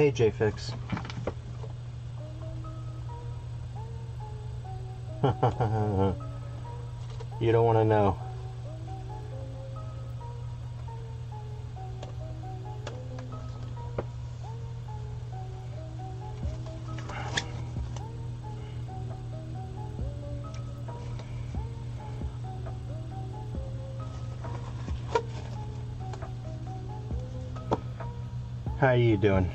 Hey, JFix. You don't want to know. How are you doing?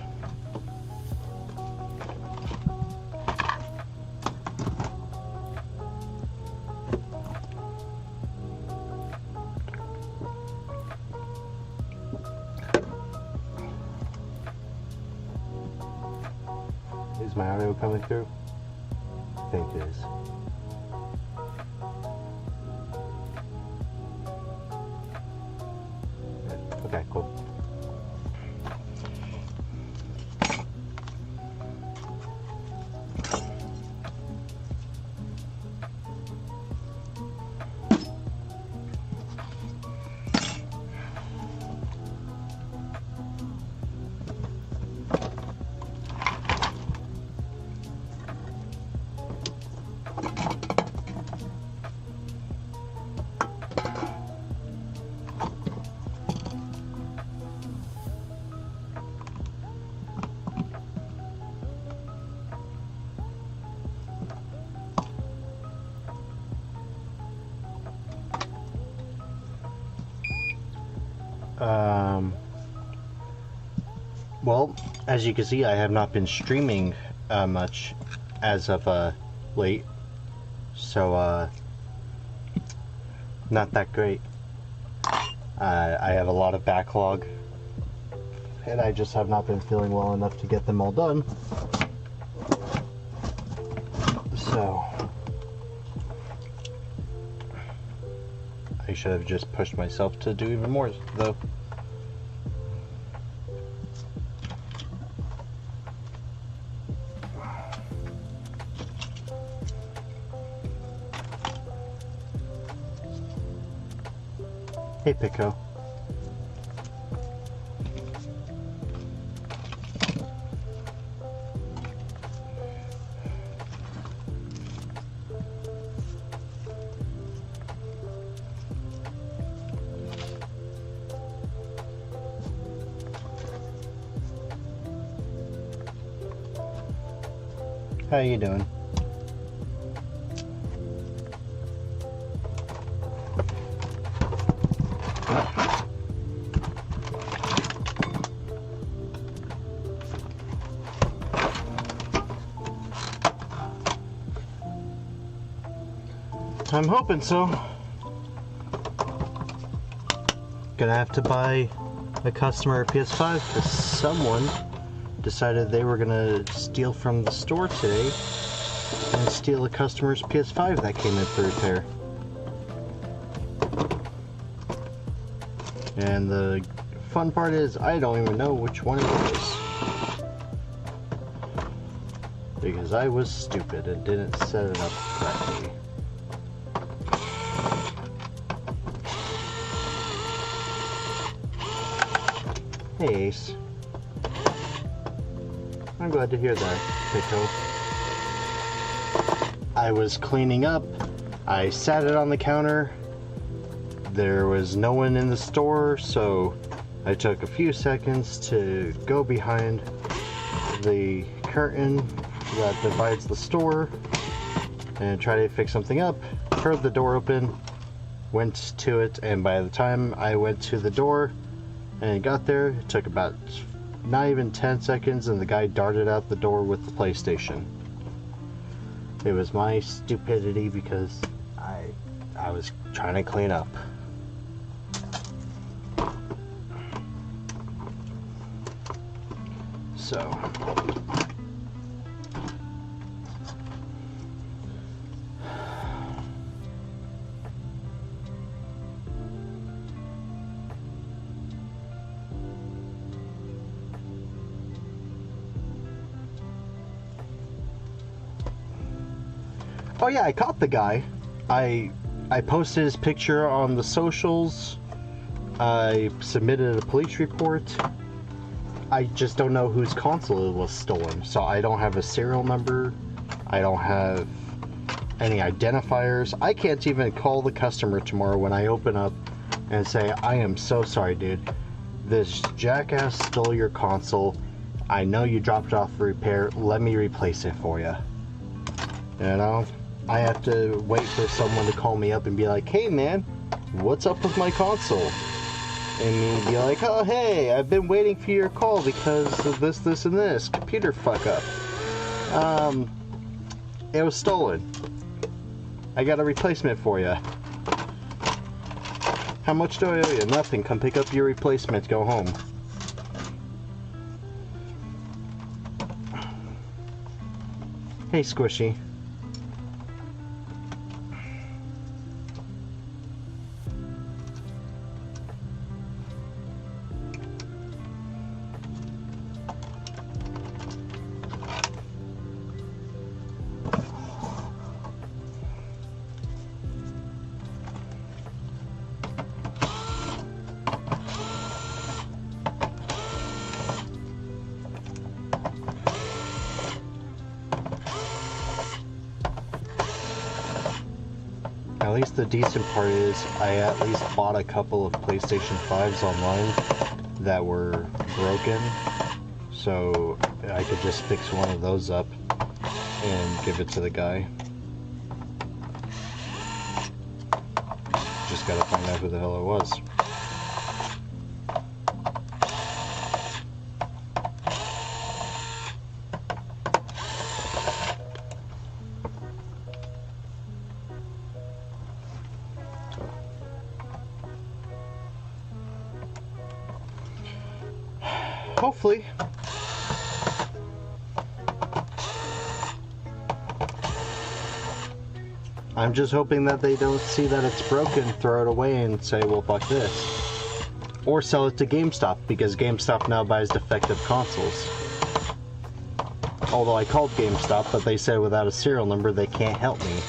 Is my audio coming through? I think it is. Okay, cool. Well, as you can see, I have not been streaming much as of late, so not that great. I have a lot of backlog, and I just have not been feeling well enough to get them all done. So I should have just pushed myself to do even more, though. Hey, Pico. How you doing? I'm hoping so. Gonna have to buy a customer a PS5 because someone decided they were gonna steal from the store today and steal a customer's PS5 that came in for repair. And the fun part is I don't even know which one it was, because I was stupid and didn't set it up correctly. Hey, Ace. I'm glad to hear that, Pico. I was cleaning up. I sat it on the counter. There was no one in the store, so I took a few seconds to go behind the curtain that divides the store and try to fix something up. Heard the door open, went to it, and by the time I went to the door and got there, it took about not even 10 seconds, and the guy darted out the door with the PlayStation. It was my stupidity because I was trying to clean up. So oh yeah, I caught the guy. I posted his picture on the socials. I submitted a police report. I just don't know whose console was stolen. So I don't have a serial number. I don't have any identifiers. I can't even call the customer tomorrow when I open up and say, I am so sorry, dude. This jackass stole your console. I know you dropped it off for repair. Let me replace it for you. You know? I have to wait for someone to call me up and be like, hey man, what's up with my console? And he'd be like, oh hey, I've been waiting for your call because of this, this, and this. Computer fuck up. It was stolen. I got a replacement for you. How much do I owe you? Nothing. Come pick up your replacement. Go home. Hey, Squishy. At least the decent part is I at least bought a couple of PlayStation 5s online that were broken, so I could just fix one of those up and give it to the guy. Just gotta find out who the hell it was. Hopefully. I'm just hoping that they don't see that it's broken, throw it away, and say, well, fuck this. Or sell it to GameStop, because GameStop now buys defective consoles. Although I called GameStop, but they said without a serial number, they can't help me.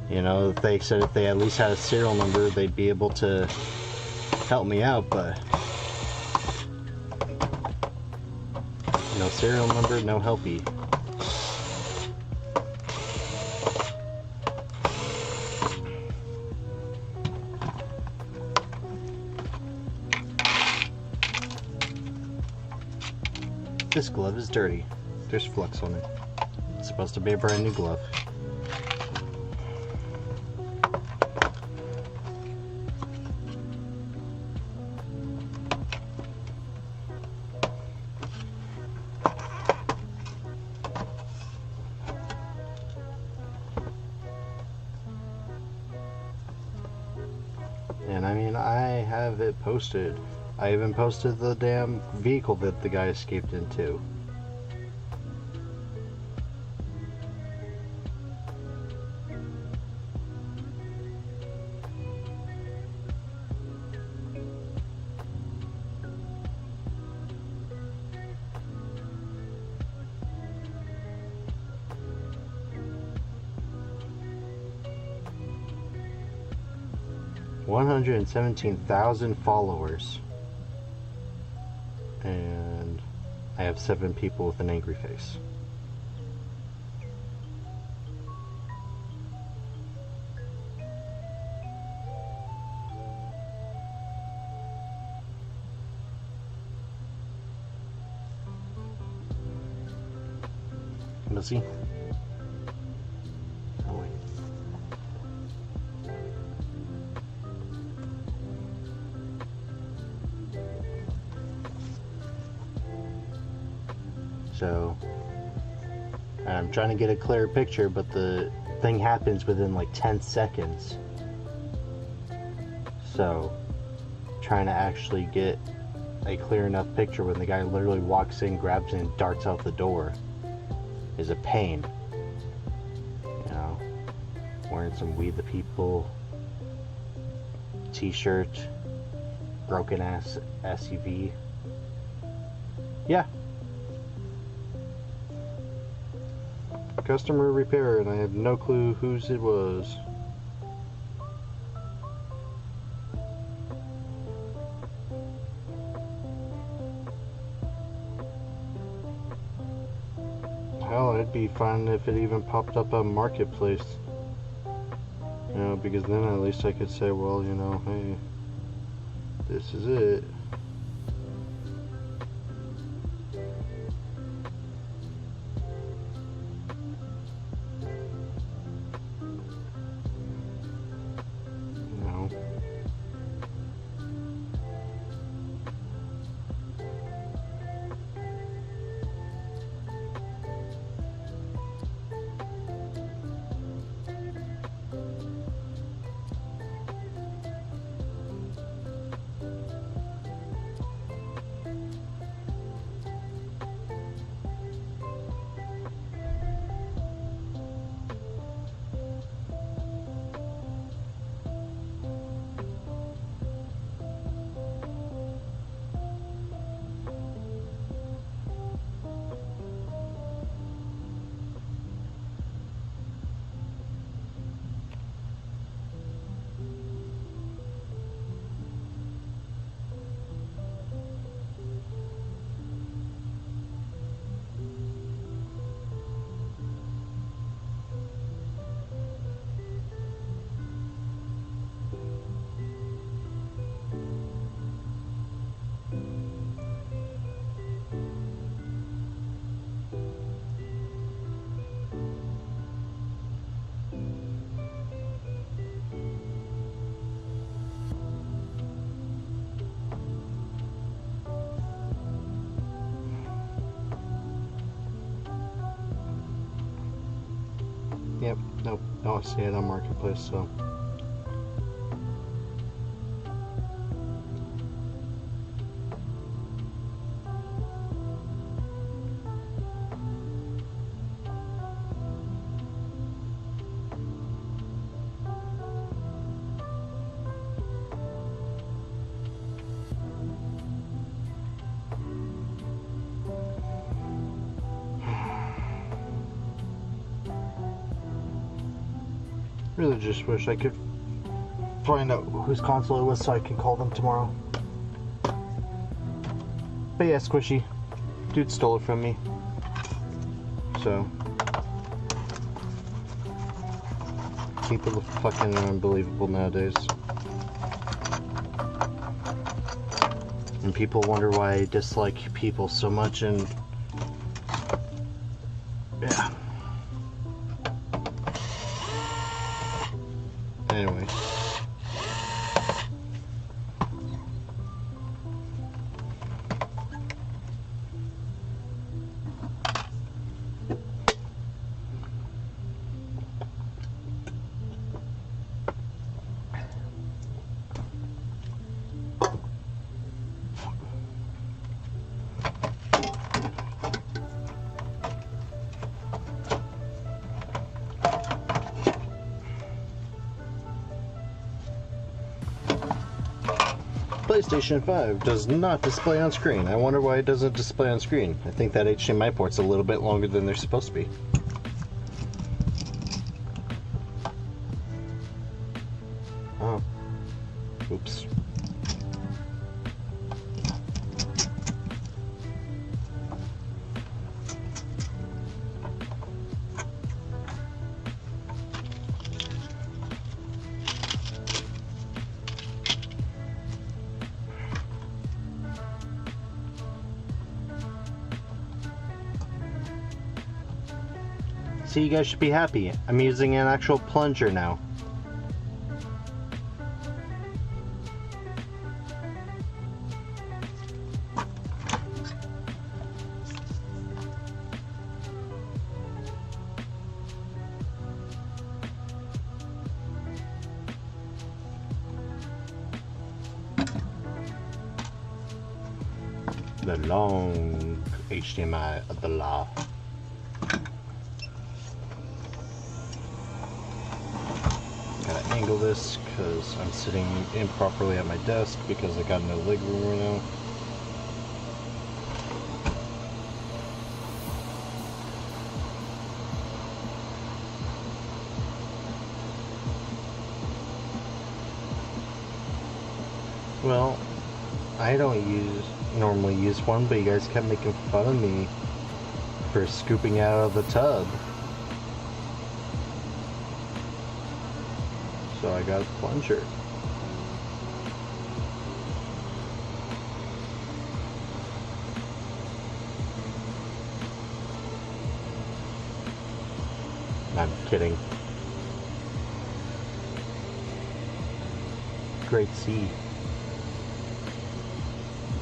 You know, they said if they at least had a serial number, they'd be able to help me out, but no serial number, no helpy. This glove is dirty. There's flux on it. It's supposed to be a brand new glove. And I mean, I have it posted. I even posted the damn vehicle that the guy escaped into. $117,000 followers. And I have 7 people with an angry face. Let's see. Oh, wait. So, I'm trying to get a clearer picture, but the thing happens within like 10 seconds. So, trying to actually get a clear enough picture when the guy literally walks in, grabs it, and darts out the door is a pain. You know, wearing some We the People t-shirt, broken ass SUV. Yeah. Customer repair, and I have no clue whose it was. hell, it'd be fun if it even popped up a marketplace. You know, because then at least I could say, well, you know, hey, this is it. You know. Yep, nope, don't see it on Marketplace, so. Really just wish I could find out whose console it was so I can call them tomorrow. But yeah, Squishy. Dude stole it from me. So. People are fucking unbelievable nowadays. And people wonder why I dislike people so much, and yeah. Anyway. PlayStation 5 does not display on screen. I wonder why it doesn't display on screen. I think that HDMI port's a little bit longer than they're supposed to be. Oh. Oops. So you guys should be happy. I'm using an actual plunger now. The long HDMI of the law. Gotta angle this because I'm sitting improperly at my desk because I got no leg room right now. Well, I don't normally use one, but you guys kept making fun of me for scooping out of the tub. So I got a plunger. I'm kidding. Great sea.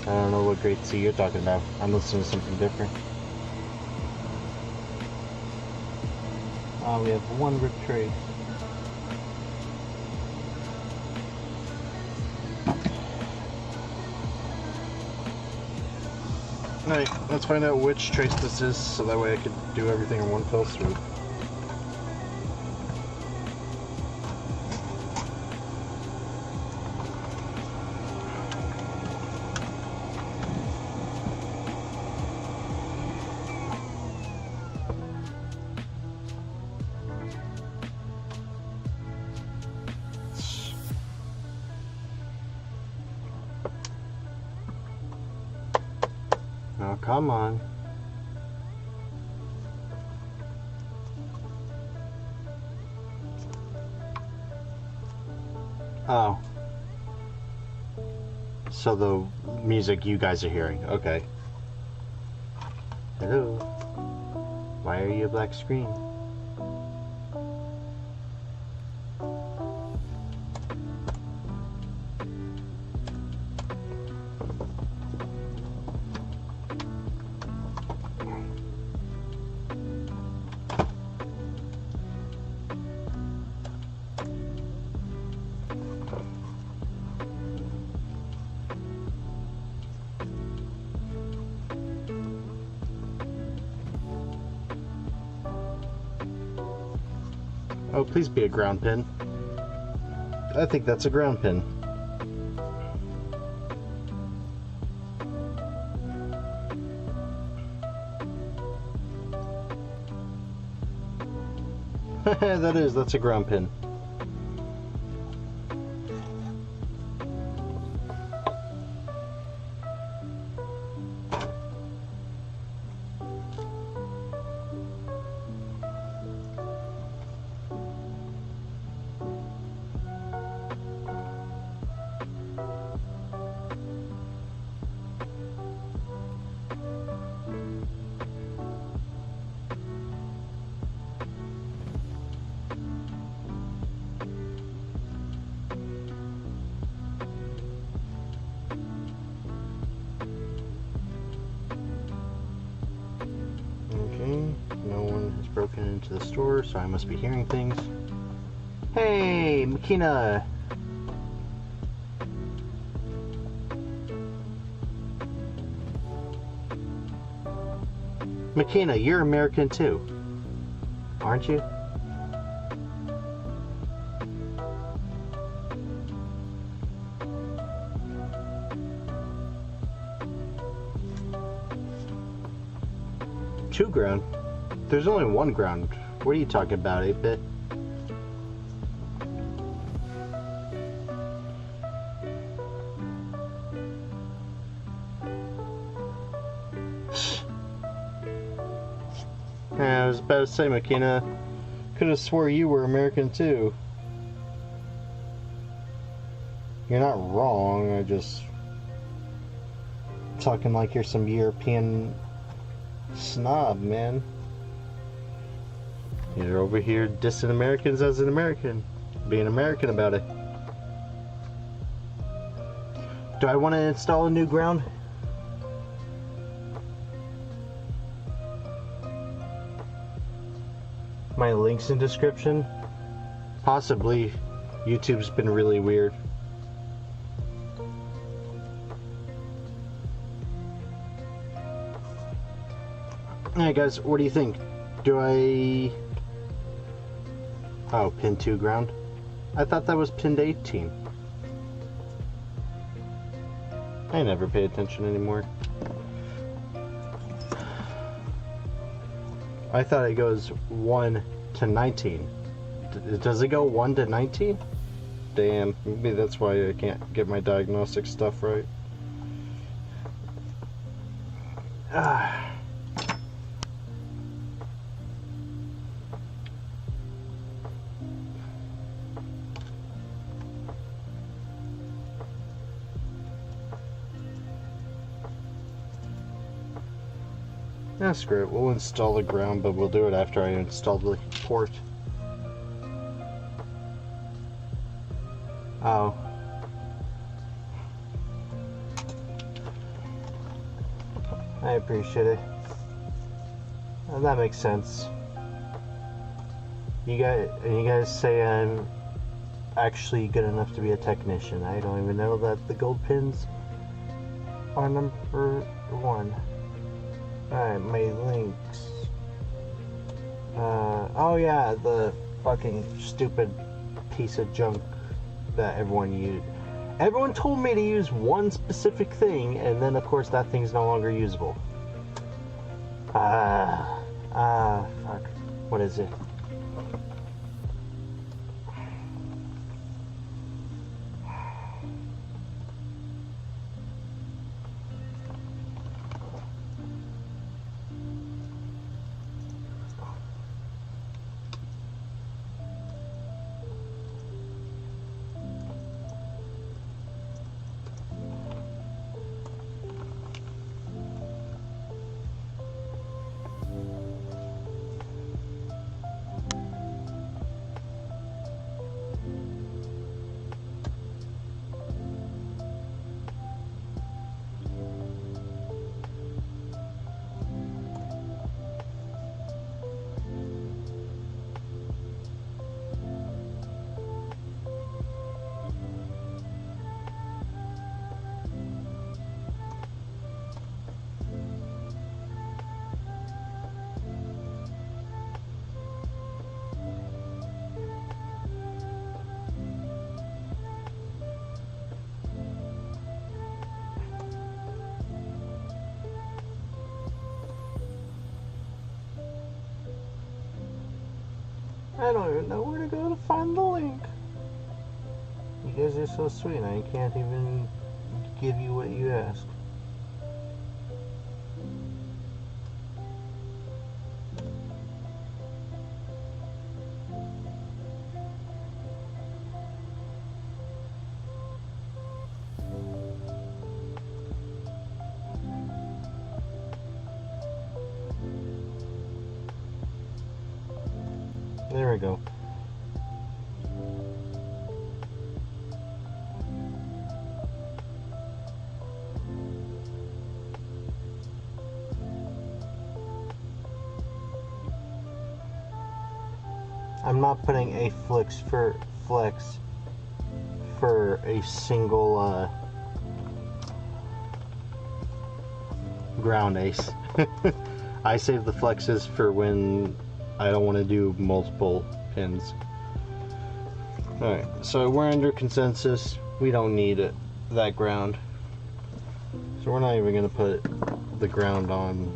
I don't know what great sea you're talking about. I'm listening to something different. Oh, we have one rip trace. Alright, let's find out which trace this is so that way I can do everything in one fell swoop. Oh, come on. Oh. So the music you guys are hearing. Okay. Hello. Why are you a black screen? Oh, please be a ground pin. I think that's a ground pin. That's a ground pin. No one has broken into the store, so I must be hearing things. Hey, Makina! Makina, you're American too, aren't you? Two ground? There's only one ground. What are you talking about, 8-bit? Yeah, I was about to say, Makina, could have swore you were American too. You're not wrong, I just talking like you're some European snob, man. You're over here dissing Americans as an American, being American about it. Do I want to install a new ground? My link's in description. Possibly. YouTube's been really weird. Alright guys, what do you think? Do I... Oh, pin 2 ground? I thought that was pinned 18. I never pay attention anymore. I thought it goes 1 to 19. Does it go 1 to 19? Damn, maybe that's why I can't get my diagnostic stuff right. Yeah, screw it. We'll install the ground, but we'll do it after I install the port. Oh. I appreciate it. That makes sense. You guys say I'm actually good enough to be a technician. I don't even know that the gold pins are number 1. Alright, my links. Oh yeah, the fucking stupid piece of junk that everyone used. Everyone told me to use one specific thing, and then of course that thing's no longer usable. Fuck. What is it? I don't even know where to go to find the link. You guys are so sweet, I can't even give you what you asked. There we go. I'm not putting a flex for a single ground ace. I save the flexes for when I don't want to do multiple pins. Alright, so we're under consensus. We don't need it, that ground. So we're not even going to put the ground on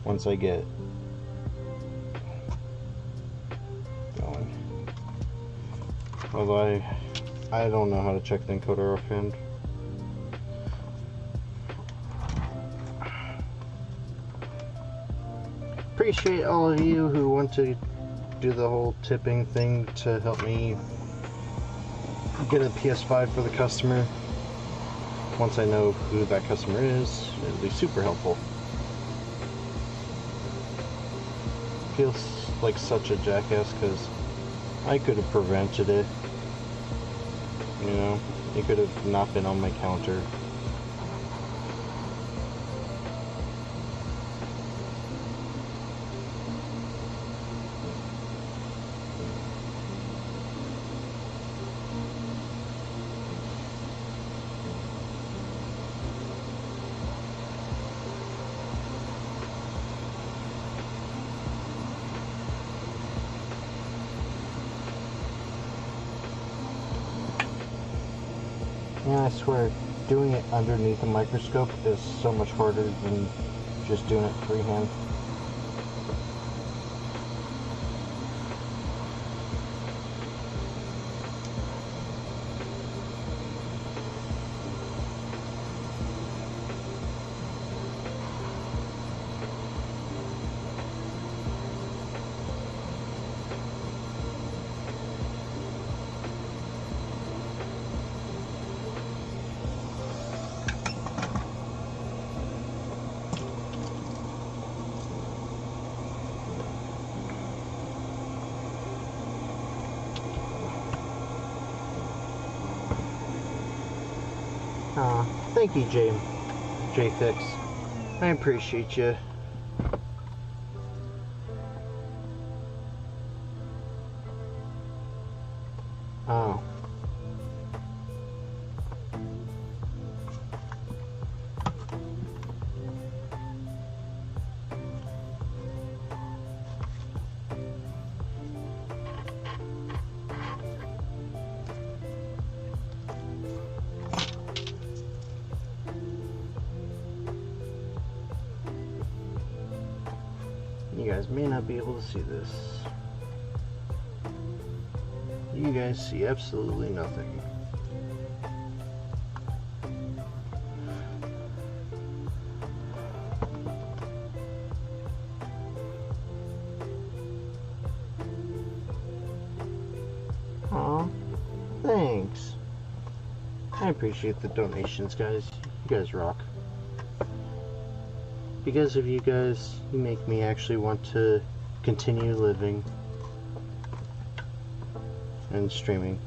once I get going. Although I don't know how to check the encoder offhand. Appreciate all of you who want to do the whole tipping thing to help me get a PS5 for the customer. Once I know who that customer is, it'll be super helpful. Feels like such a jackass because I could have prevented it. You know, it could have not been on my counter. Yeah, I swear, doing it underneath a microscope is so much harder than just doing it freehand. Thank you, J-Fix. I appreciate you. Oh. You guys may not be able to see this. You guys see absolutely nothing. Aw, thanks. I appreciate the donations, guys. You guys rock. Because of you guys, you make me actually want to continue living and streaming.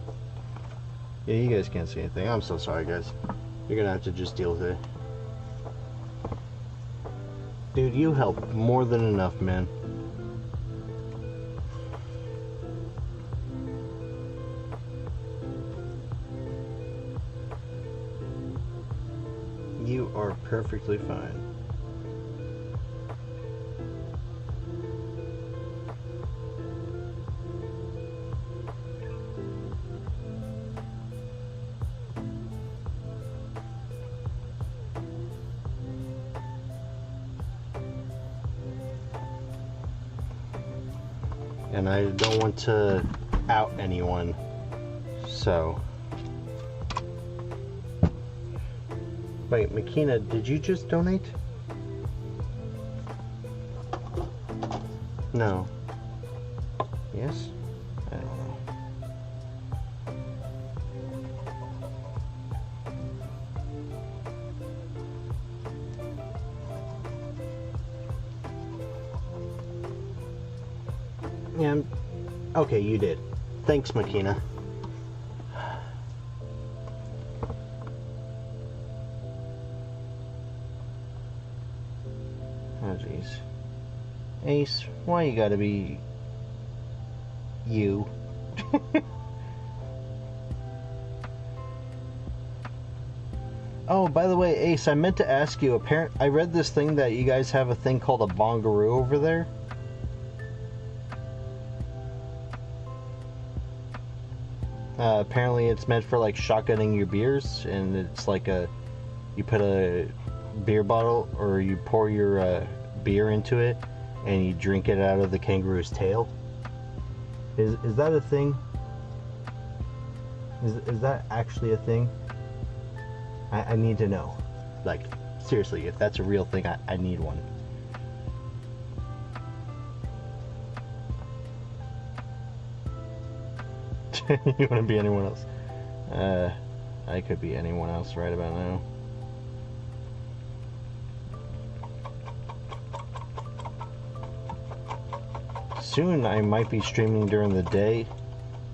Yeah, you guys can't see anything. I'm so sorry, guys. You're gonna have to just deal with it. Dude, you help more than enough, man. You are perfectly fine. And I don't want to out anyone, so. Wait, Makina, did you just donate? No. Yes? I don't know. Yeah, okay, you did. Thanks, Makina. Oh, jeez. Ace, why you gotta be you? Oh, by the way, Ace, I meant to ask you, I read this thing that you guys have a thing called a bongaroo over there. Apparently it's meant for like shotgunning your beers, and it's like you put a beer bottle, or you pour your beer into it and you drink it out of the kangaroo's tail. Is that a thing? Is that actually a thing? I need to know. Like, seriously, if that's a real thing, I need one. You want to be anyone else? I could be anyone else right about now. Soon I might be streaming during the day,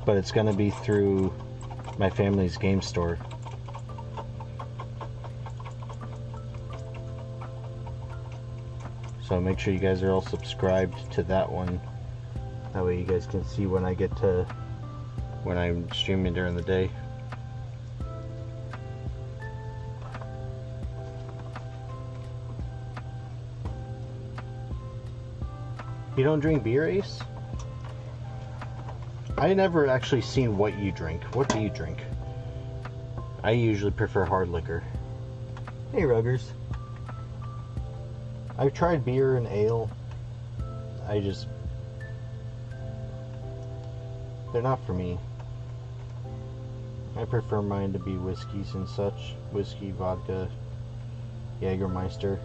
but it's gonna be through my family's game store. So make sure you guys are all subscribed to that one. That way you guys can see when I'm streaming during the day. You don't drink beer, Ace? I never actually seen what you drink. What do you drink? I usually prefer hard liquor. Hey, Ruggers. I've tried beer and ale. They're not for me. I prefer mine to be whiskeys and such. Whiskey, vodka, Jägermeister.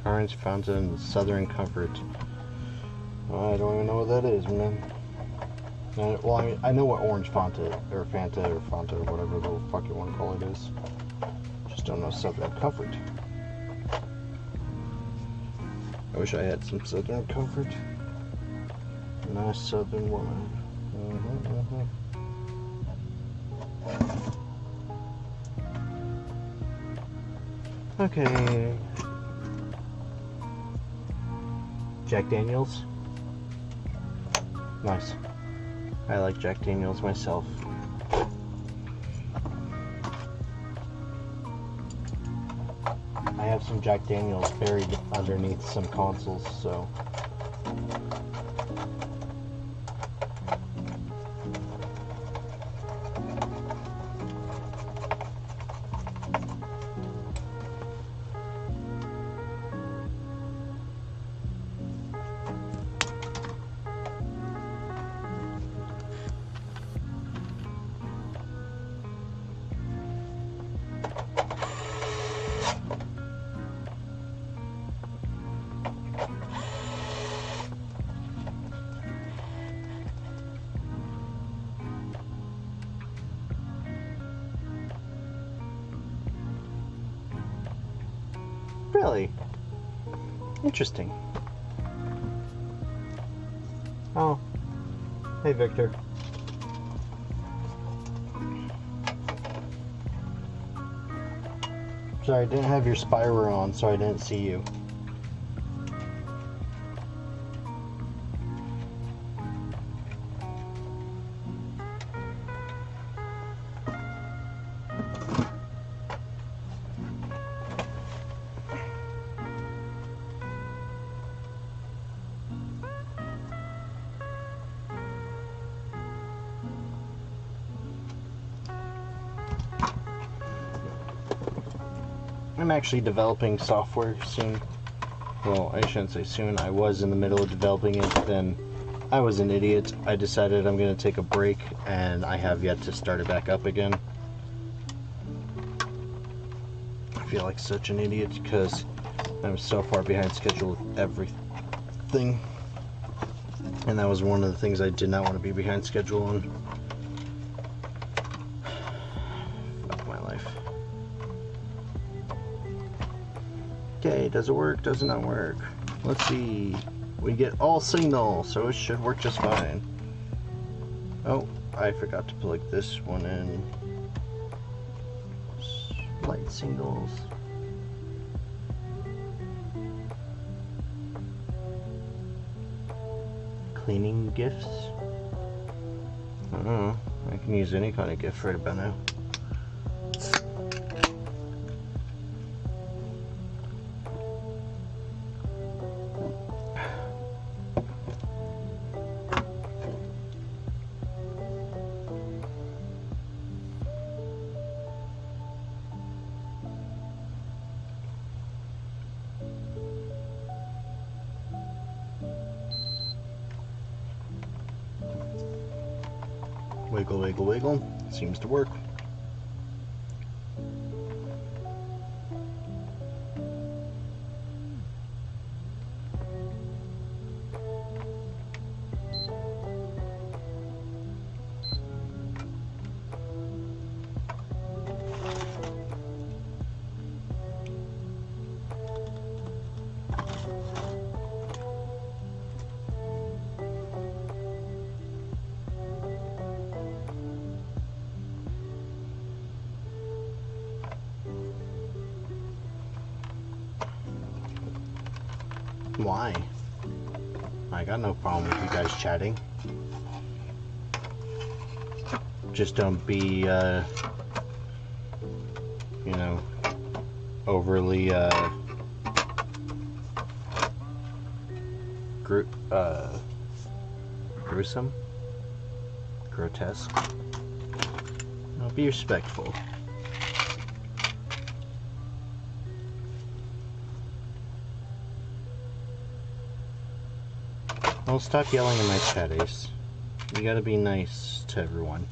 Orange Fanta and Southern Comfort. I don't even know what that is, man. Well, I know what Orange Fanta, or Fanta, or Fanta, or whatever the fuck you want to call it is. Just don't know Southern Comfort. I wish I had some Southern comfort. Nice Southern woman. Okay. Jack Daniels. Nice. I like Jack Daniels myself. I have some Jack Daniels buried underneath some consoles, so. Really? Interesting. Oh. Hey, Victor. Sorry, I didn't have your Spyro on, so I didn't see you. I'm actually developing software soon. Well, I shouldn't say soon. I was in the middle of developing it, then I was an idiot. I decided I'm going to take a break, and I have yet to start it back up again. I feel like such an idiot because I'm so far behind schedule with everything. And that was one of the things I did not want to be behind schedule on. Fuck my life. Okay, does it work? Does it not work? Let's see. We get all signal, so it should work just fine. Oh, I forgot to plug this one in. Light signals. Cleaning gifts. I don't know. I can use any kind of gift right about now. Wiggle, wiggle, wiggle. Seems to work. Why? I got no problem with you guys chatting. Just don't be, you know, overly, gruesome? Grotesque? No, be respectful. Don't stop yelling in my chat, Ace. You gotta be nice to everyone.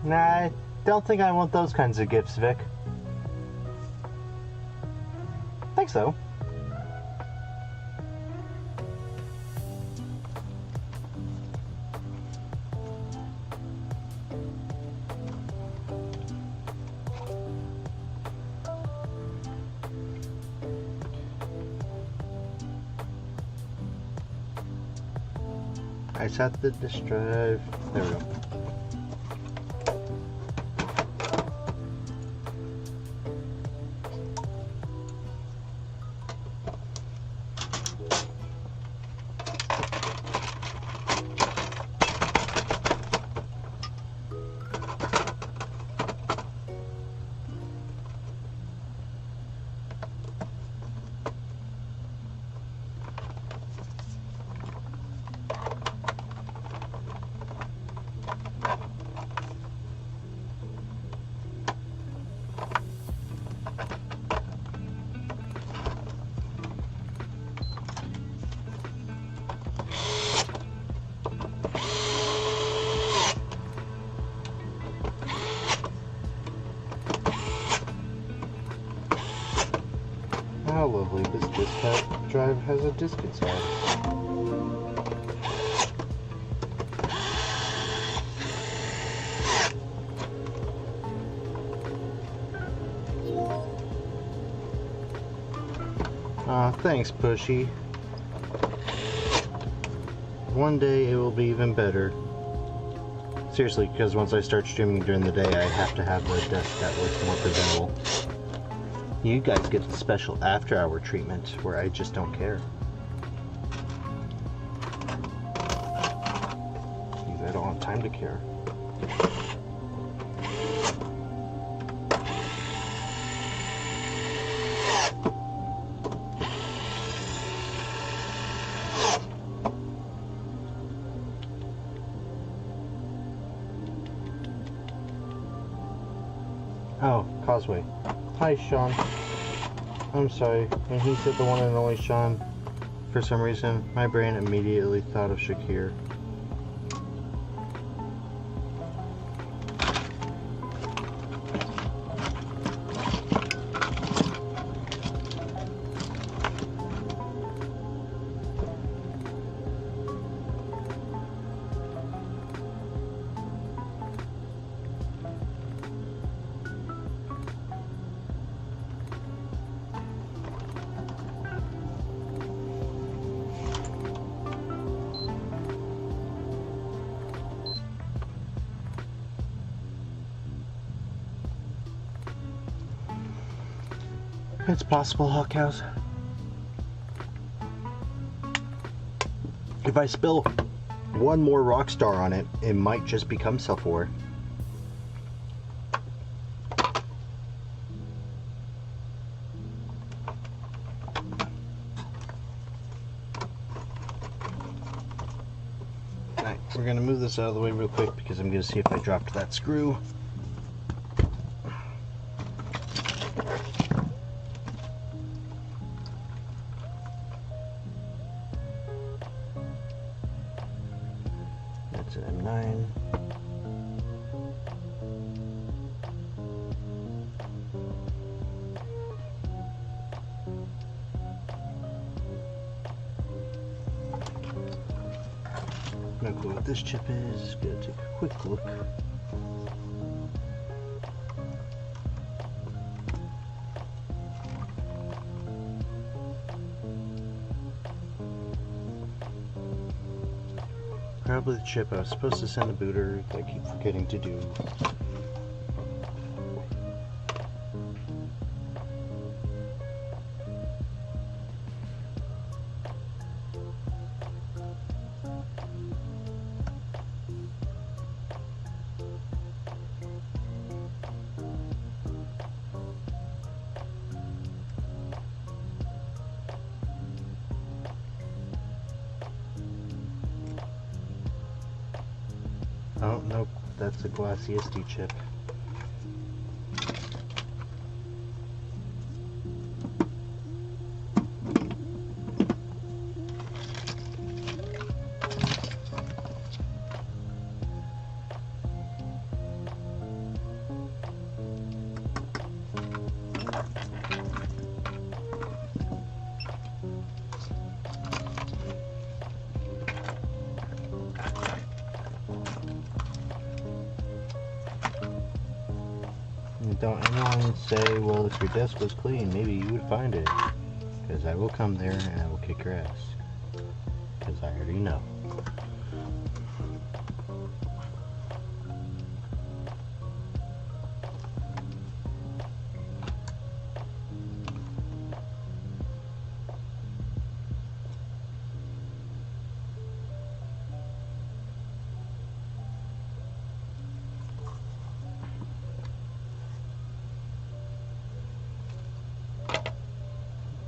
Nah, I don't think I want those kinds of gifts, Vic. Think so. I set the disk drive. There we go. How lovely, this disk drive has a disk inside. Aw, thanks, Pushy. One day it will be even better. Seriously, because once I start streaming during the day, I have to have a desk that looks more presentable. You guys get the special after-hour treatment, where I just don't care. Because I don't have time to care. Oh, Causeway. Hi, Sean. I'm sorry. When he said the one and only Sean, for some reason, my brain immediately thought of Shakir. It's possible, Hawkhouse. If I spill one more Rockstar on it, it might just become self-aware. we're gonna move this out of the way real quick because I'm gonna see if I dropped that screw. That's an M9. No clue what this chip is. Gonna take a quick look. Probably the chip I was supposed to send a booter that I keep forgetting to do. Oh, nope, that's a glass SD chip. Don't anyone say, well, if your desk was clean, maybe you would find it. Because I will come there and I will kick your ass. Because I already know.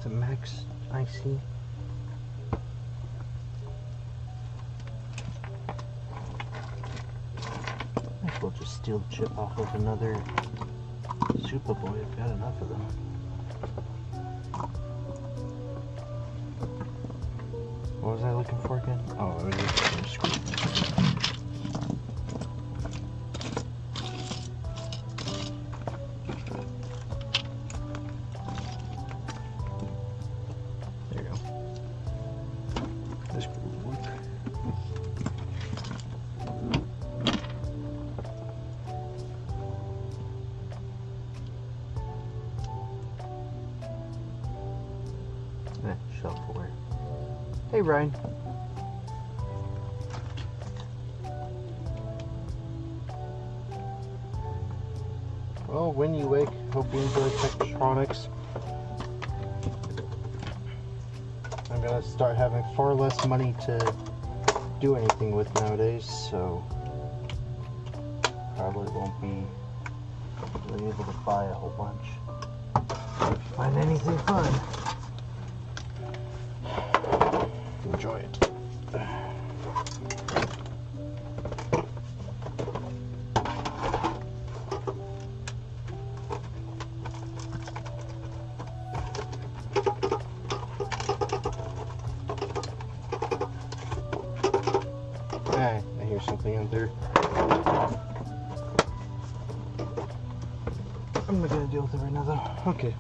The Max IC. Might as well just steal the chip off of another Superboy. I've got enough of them. What was I looking for again? Oh, I was looking for a screw. Shuffleware. Hey, Ryan. Well, when you wake, hope you enjoy Tektronix. I'm gonna start having far less money to do anything with nowadays, so probably won't be really able to buy a whole bunch. If you find anything fun, enjoy it. I hear something out there. I'm not gonna deal with it right now though. Okay.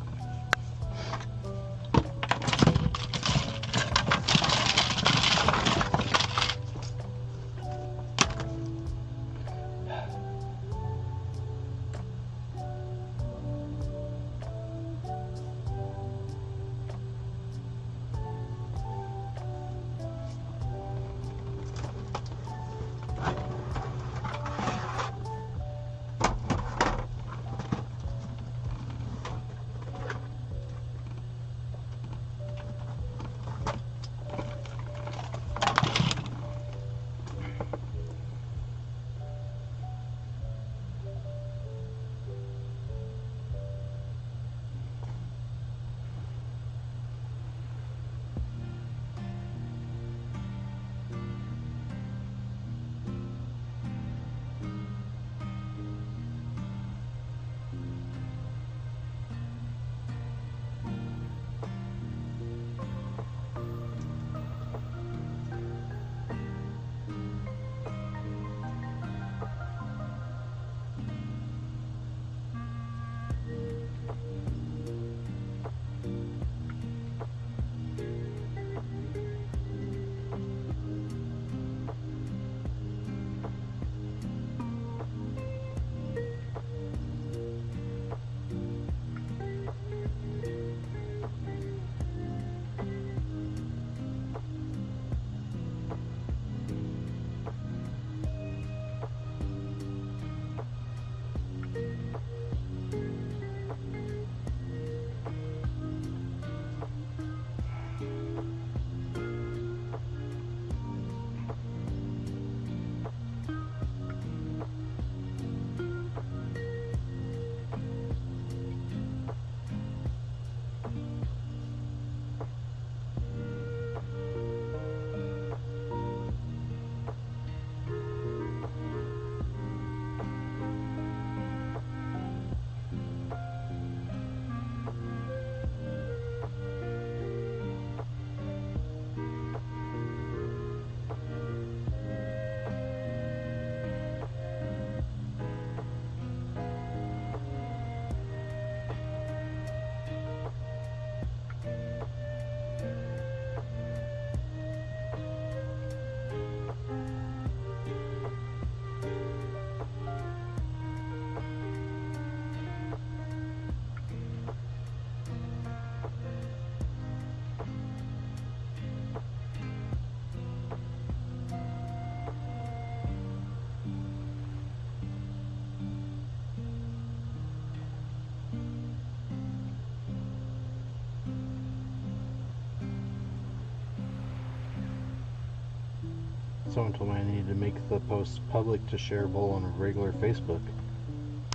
someone told me I needed to make the post public to shareable on a regular Facebook.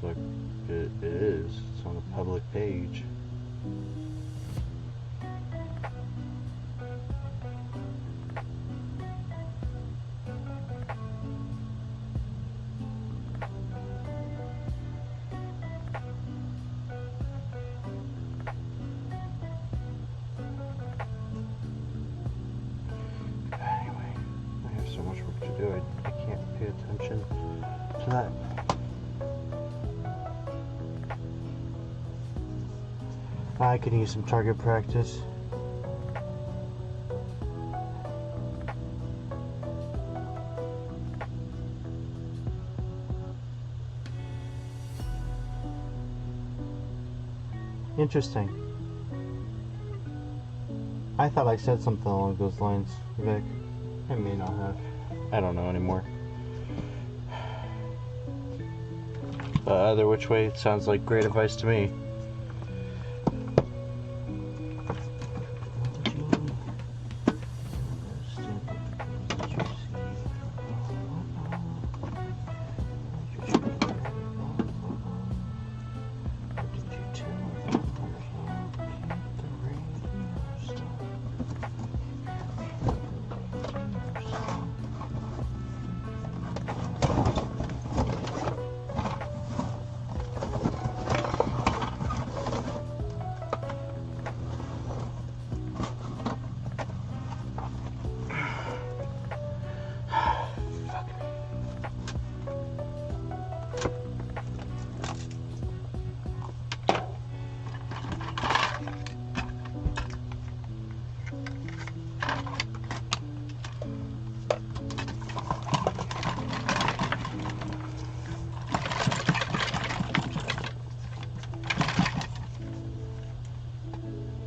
Look, it is. It's on a public page. I can't pay attention to that. I can use some target practice. Interesting. I thought I said something along those lines, Vic. I may not have. I don't know anymore. Either which way, it sounds like great advice to me.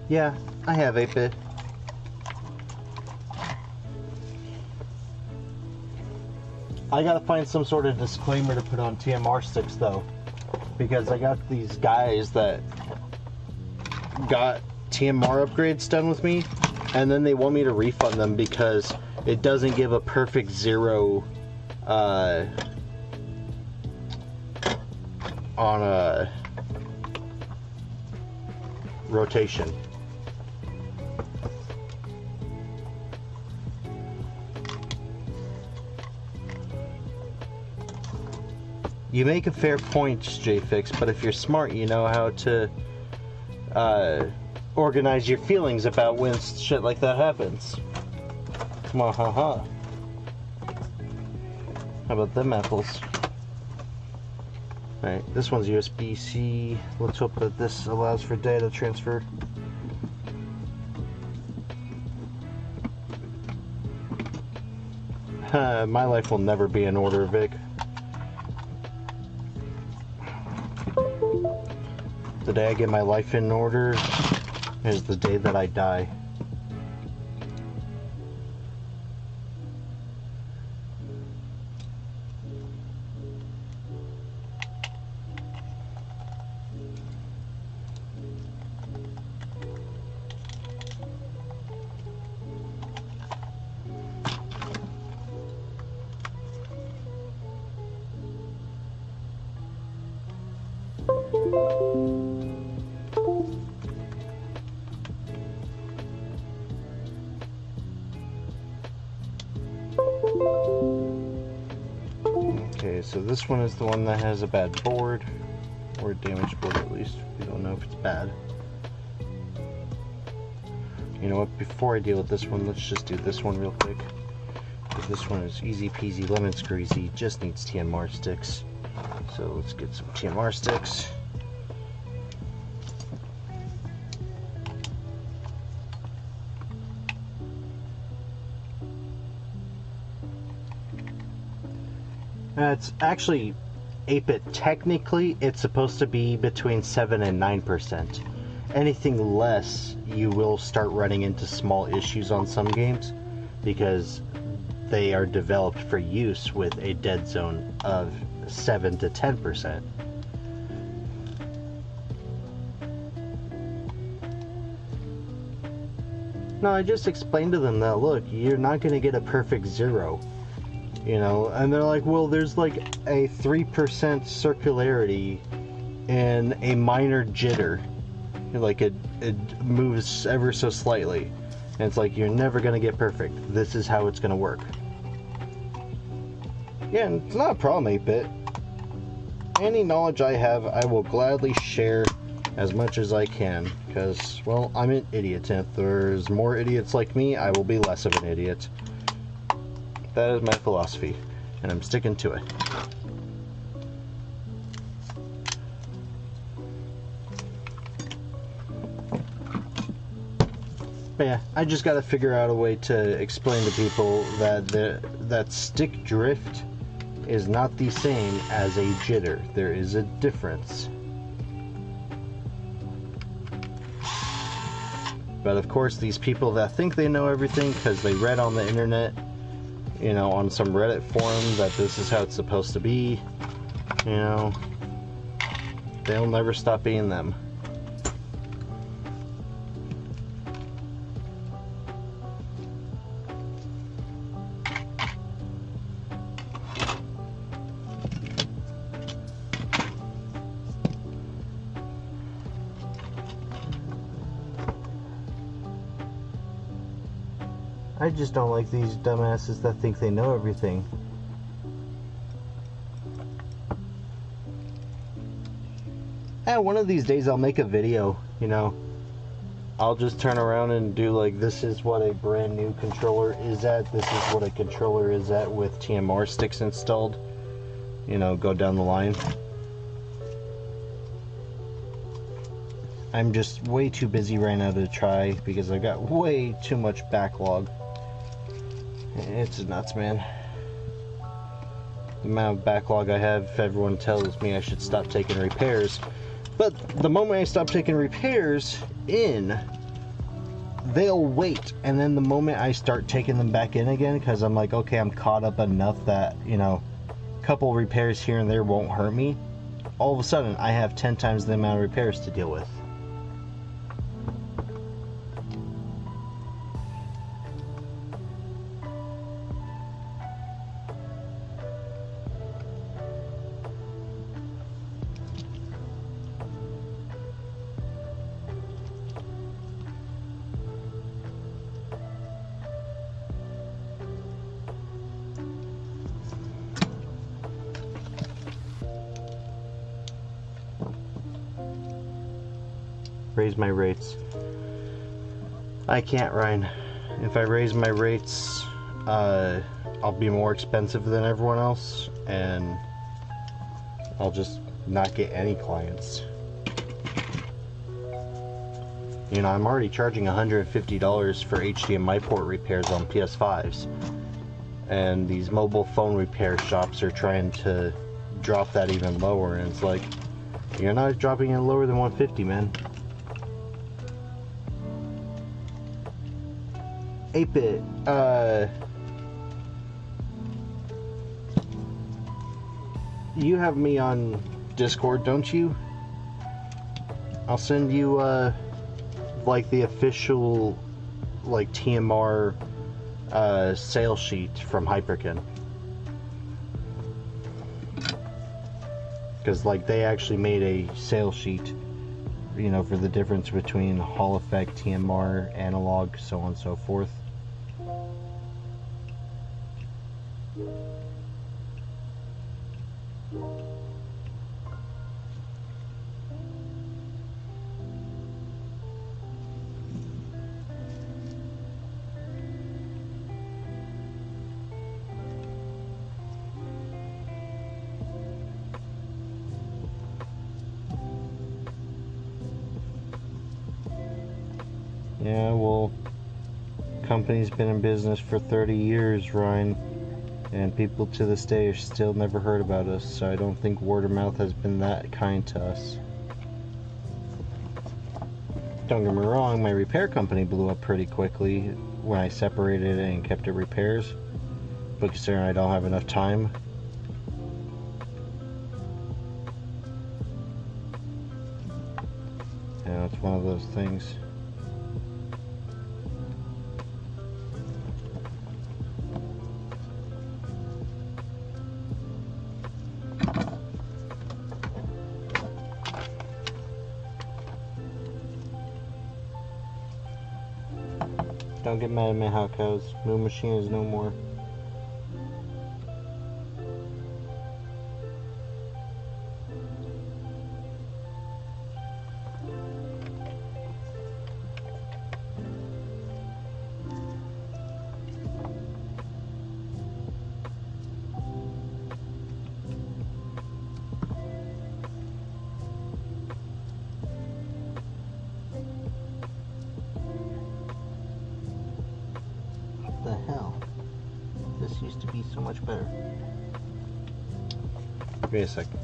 Yeah, I have 8-bit. I gotta find some sort of disclaimer to put on TMR sticks though, because I got these guys that got TMR upgrades done with me, and then they want me to refund them because it doesn't give a perfect 0 on a rotation. You make a fair point, JFix, but if you're smart, you know how to organize your feelings about when shit like that happens. How about them apples? Alright, this one's USB-C. Let's hope that this allows for data transfer. My life will never be in order, Vic. The day I get my life in order is the day that I die. Okay, so this one is the one that has a bad board, or a damaged board at least. We don't know if it's bad. You know what, before I deal with this one, let's just do this one real quick. Because this one is easy peasy lemon squeezy, just needs TMR sticks. So let's get some TMR sticks. It's actually 8-bit. Technically, it's supposed to be between 7 and 9%. Anything less, you will start running into small issues on some games because they are developed for use with a dead zone of 7 to 10%. No, I just explained to them that, look, you're not going to get a perfect 0. You know, and they're like, well, there's like a 3% circularity and a minor jitter. Like it moves ever so slightly. And it's like, you're never going to get perfect. This is how it's going to work. Yeah, and it's not a problem, 8-bit. Any knowledge I have, I will gladly share as much as I can. Because, well, I'm an idiot. And if there's more idiots like me, I will be less of an idiot. That is my philosophy, and I'm sticking to it. But yeah, I just gotta figure out a way to explain to people that that stick drift is not the same as a jitter. There is a difference. But of course, these people that think they know everything because they read on the internet, you know, on some Reddit forum that this is how it's supposed to be, you know, they'll never stop being them. I just don't like these dumbasses that think they know everything. One of these days I'll make a video, you know. I'll just turn around and do like, this is what a brand new controller is at, this is what a controller is at with TMR sticks installed. You know, go down the line. I'm just way too busy right now to try because I've got way too much backlog. It's nuts, man. The amount of backlog I have, everyone tells me I should stop taking repairs. But the moment I stop taking repairs in, they'll wait. And then the moment I start taking them back in again, because I'm like, okay, I'm caught up enough that, you know, a couple repairs here and there won't hurt me. All of a sudden, I have 10 times the amount of repairs to deal with. Raise my rates. I can't, Ryan. If I raise my rates, I'll be more expensive than everyone else, and I'll just not get any clients. You know, I'm already charging $150 for HDMI port repairs on PS5s, and these mobile phone repair shops are trying to drop that even lower, and it's like, you're not dropping it lower than $150, man. 8-bit, you have me on Discord, don't you? I'll send you, like, the official, like, TMR, sales sheet from Hyperkin. Because, like, they actually made a sales sheet, you know, for the difference between Hall Effect, TMR, analog, so on and so forth. Yeah, well, company's been in business for 30 years, Ryan, and people to this day are still never heard about us, so I don't think word of mouth has been that kind to us. Don't get me wrong, my repair company blew up pretty quickly when I separated it and kept it repairs, but considering I don't have enough time, you know, it's one of those things. Don't get mad at me, hot cows. Moon Machine is no more. The hell? This used to be so much better. Give me a second.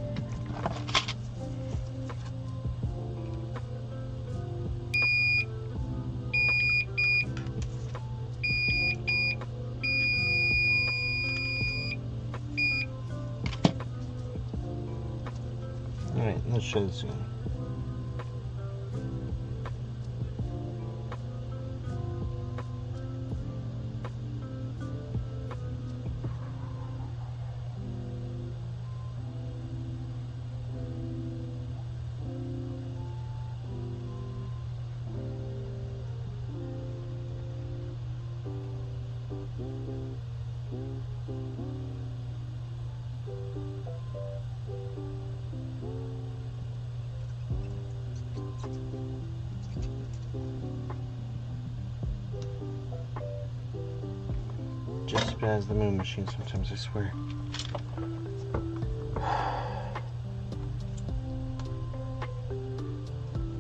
Alright, let's show this again. Just as bad as the Moon Machine sometimes, I swear.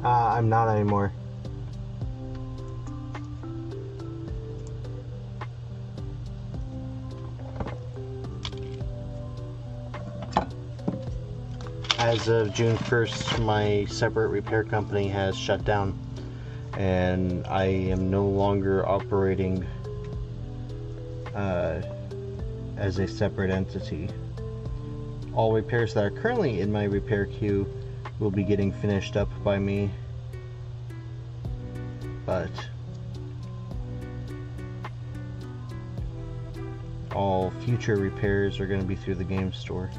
I'm not anymore. As of June 1st, my separate repair company has shut down, and I am no longer operating as a separate entity. All repairs that are currently in my repair queue will be getting finished up by me, but all future repairs are going to be through the game store.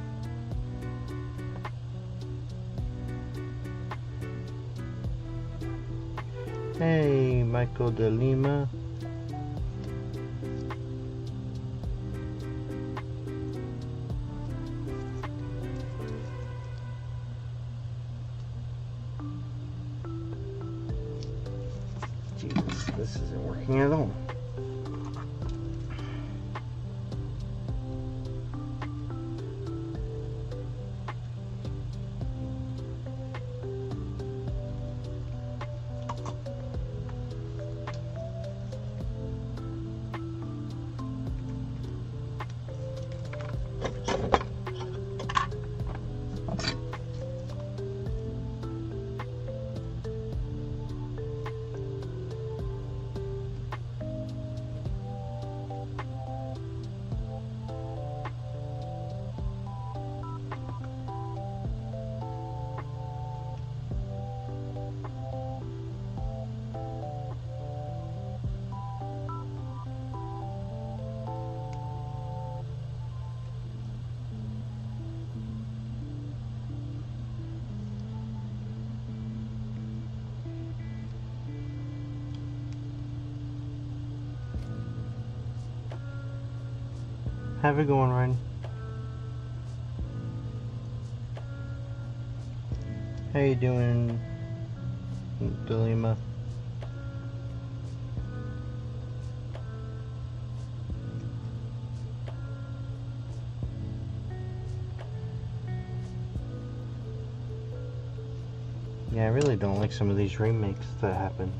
Hey, Michael de Lima. Jesus, this isn't working at all. Have a good one, Ryan. How you doing, Delima? Yeah, I really don't like some of these remakes that happen.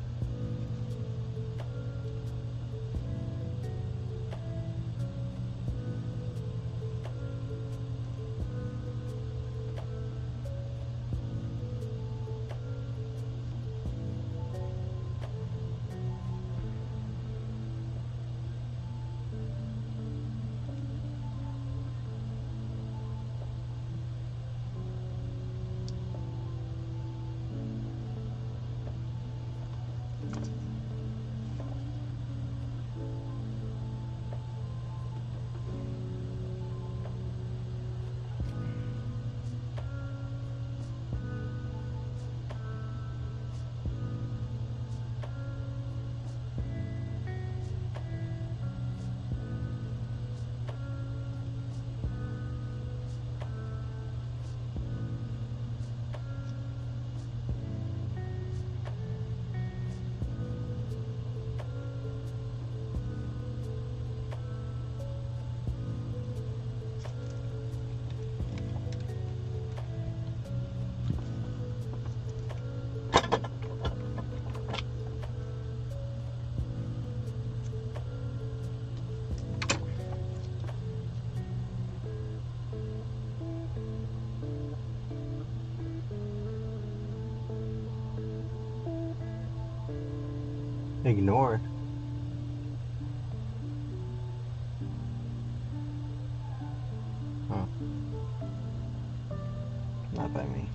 Ignore. Huh. Not by me.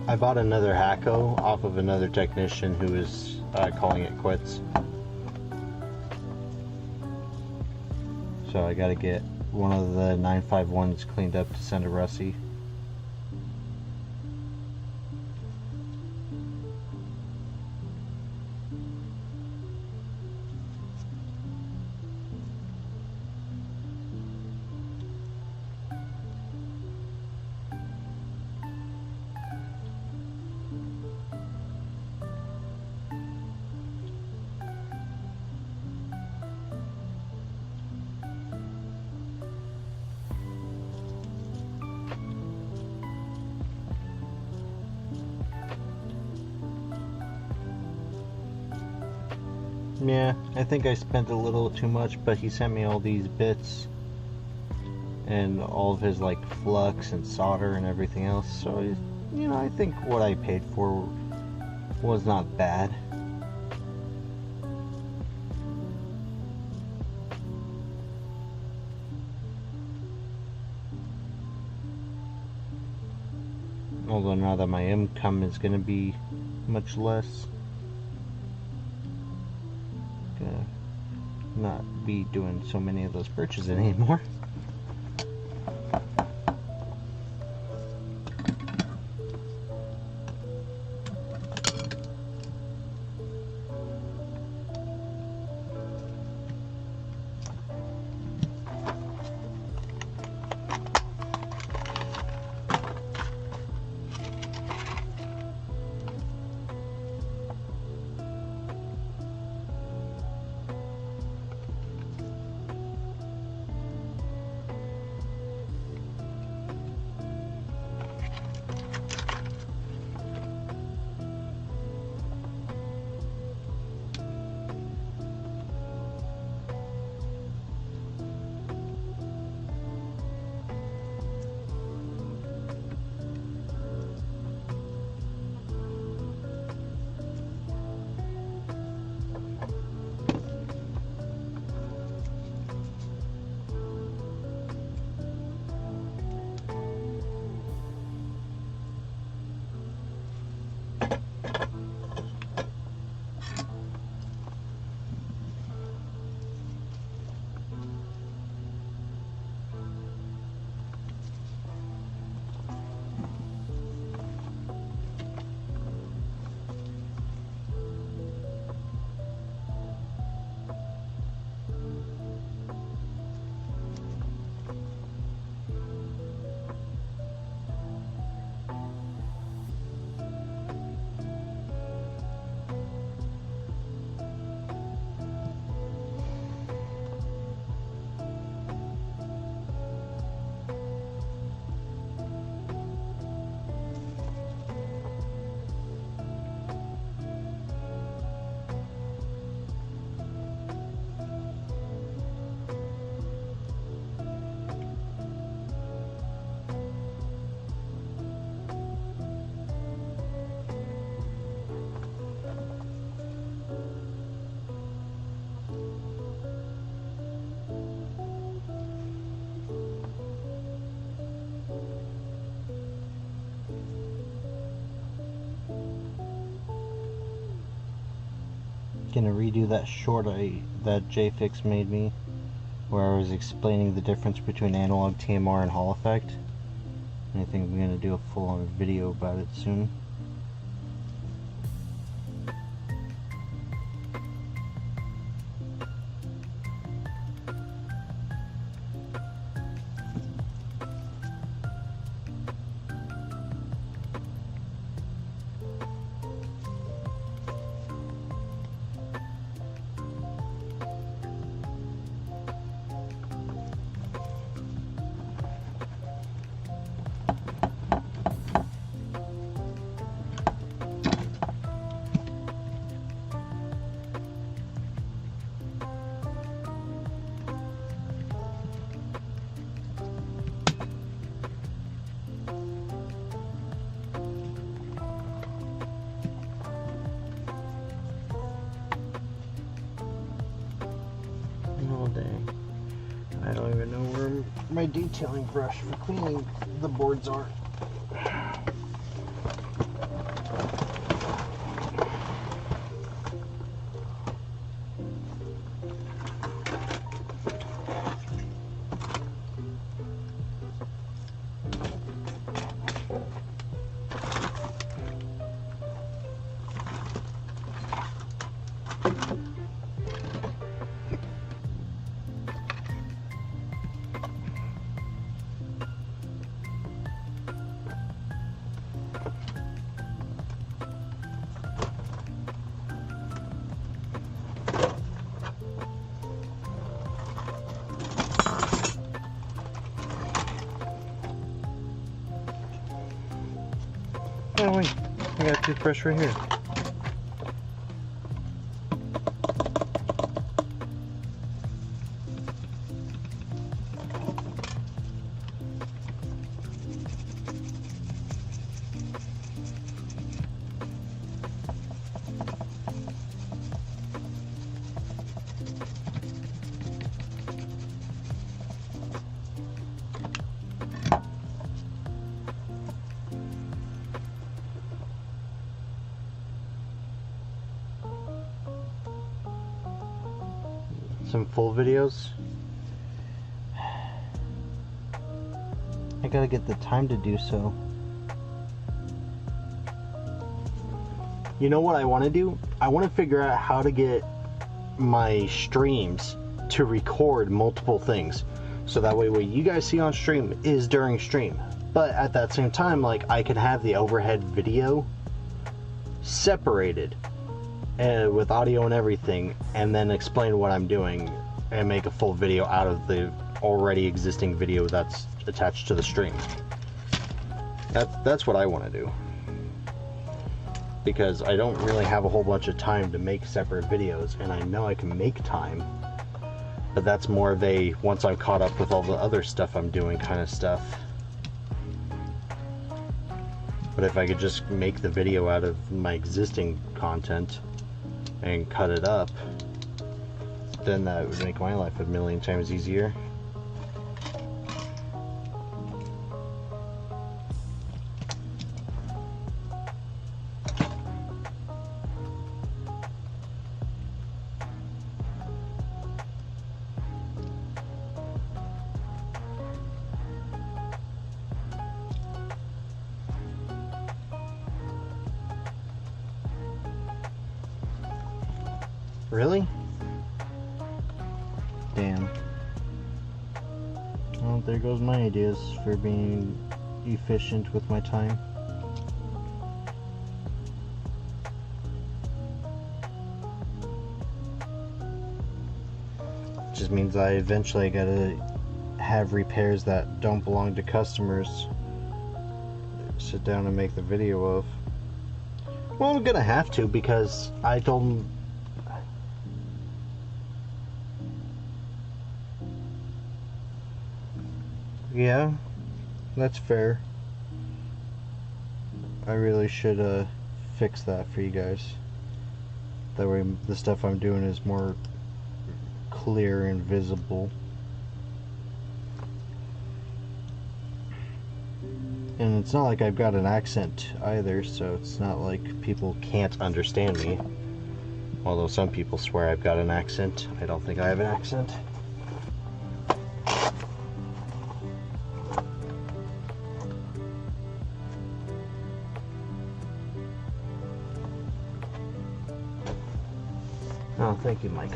I bought another Hacko off of another technician who is calling it quits. So I gotta get one of the 951s cleaned up to send to Russie. Yeah, I think I spent a little too much, but he sent me all these bits and all of his like flux and solder and everything else. So, you know, I think what I paid for was not bad. Although now that my income is going to be much less, gonna not be doing so many of those purchases anymore. Gonna redo that short that JFix made me, where I was explaining the difference between analog TMR and Hall effect. I think I'm gonna do a full-on video about it soon. Oh dang. I don't even know where my detailing brush for cleaning the boards are. Oh wait, I got a toothbrush right here. Some full videos. I gotta get the time to do so. You know what I want to do? I want to figure out how to get my streams to record multiple things, so that way what you guys see on stream is during stream, but at that same time, like, I can have the overhead video separated with audio and everything, and then explain what I'm doing and make a full video out of the already existing video that's attached to the stream. That's what I want to do, because I don't really have a whole bunch of time to make separate videos, and I know I can make time, but that's more of a once I'm caught up with all the other stuff I'm doing kind of stuff. But if I could just make the video out of my existing content and cut it up, then that would make my life a million times easier. Really? Damn. Well, there goes my ideas for being efficient with my time. Just means I eventually gotta have repairs that don't belong to customers sit down and make the video of. Well, I'm gonna have to, because I told them. Yeah, that's fair. I really should fix that for you guys. That way the stuff I'm doing is more clear and visible. And it's not like I've got an accent either, so it's not like people can't understand me. Although some people swear I've got an accent. I don't think I have an accent. Thank you, Mike.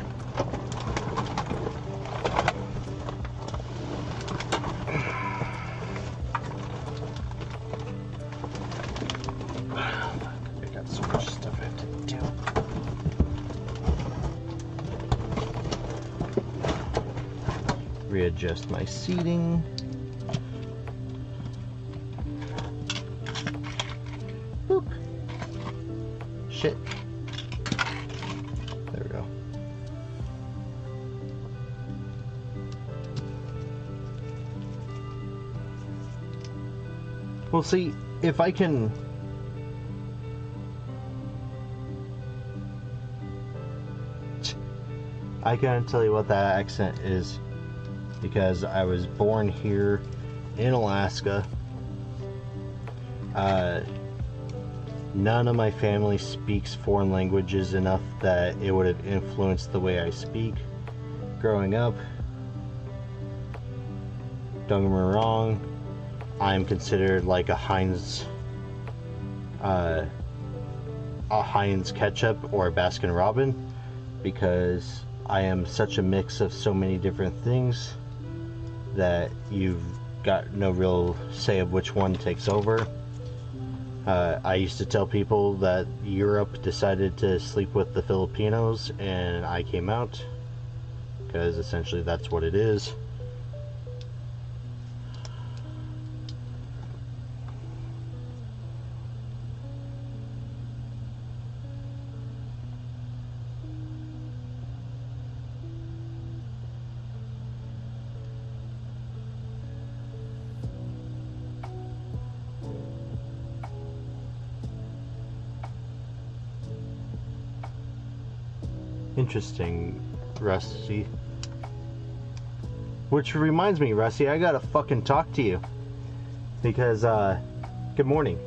I got so much stuff I have to do. Readjust my seating. Boop. Shit. There we go. We'll see if I can. I can't tell you what that accent is because I was born here in Alaska. None of my family speaks foreign languages enough that it would have influenced the way I speak growing up. Don't get me wrong, I'm considered like a Heinz ketchup or a Baskin Robbins because I am such a mix of so many different things that you've got no real say of which one takes over. I used to tell people that Europe decided to sleep with the Filipinos and I came out, because essentially that's what it is. Interesting, Rusty. Which reminds me, Rusty, I gotta fucking talk to you. Because, good morning.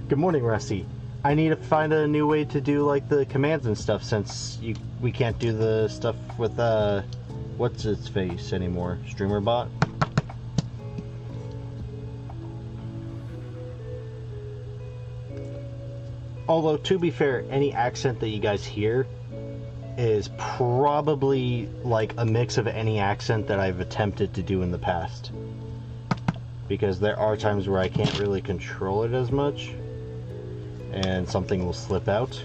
Good morning, Rusty. I need to find a new way to do, like, the commands and stuff since we can't do the stuff with, what's its face anymore? StreamerBot? Although, to be fair, any accent that you guys hear is probably like a mix of any accent that I've attempted to do in the past, because there are times where I can't really control it as much and something will slip out.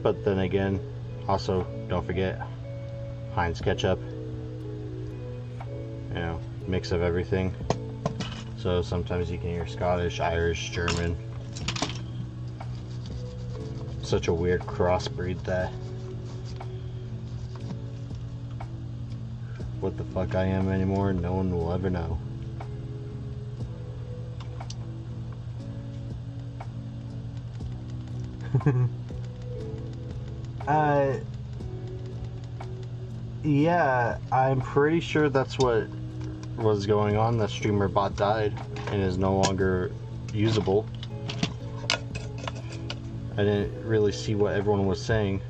But then again, also don't forget Heinz ketchup, you know, mix of everything. So sometimes you can hear Scottish, Irish, German. Such a weird crossbreed that what the fuck I am anymore, no one will ever know. Yeah, I'm pretty sure that's what was going on. The StreamerBot died and is no longer usable. I didn't really see what everyone was saying.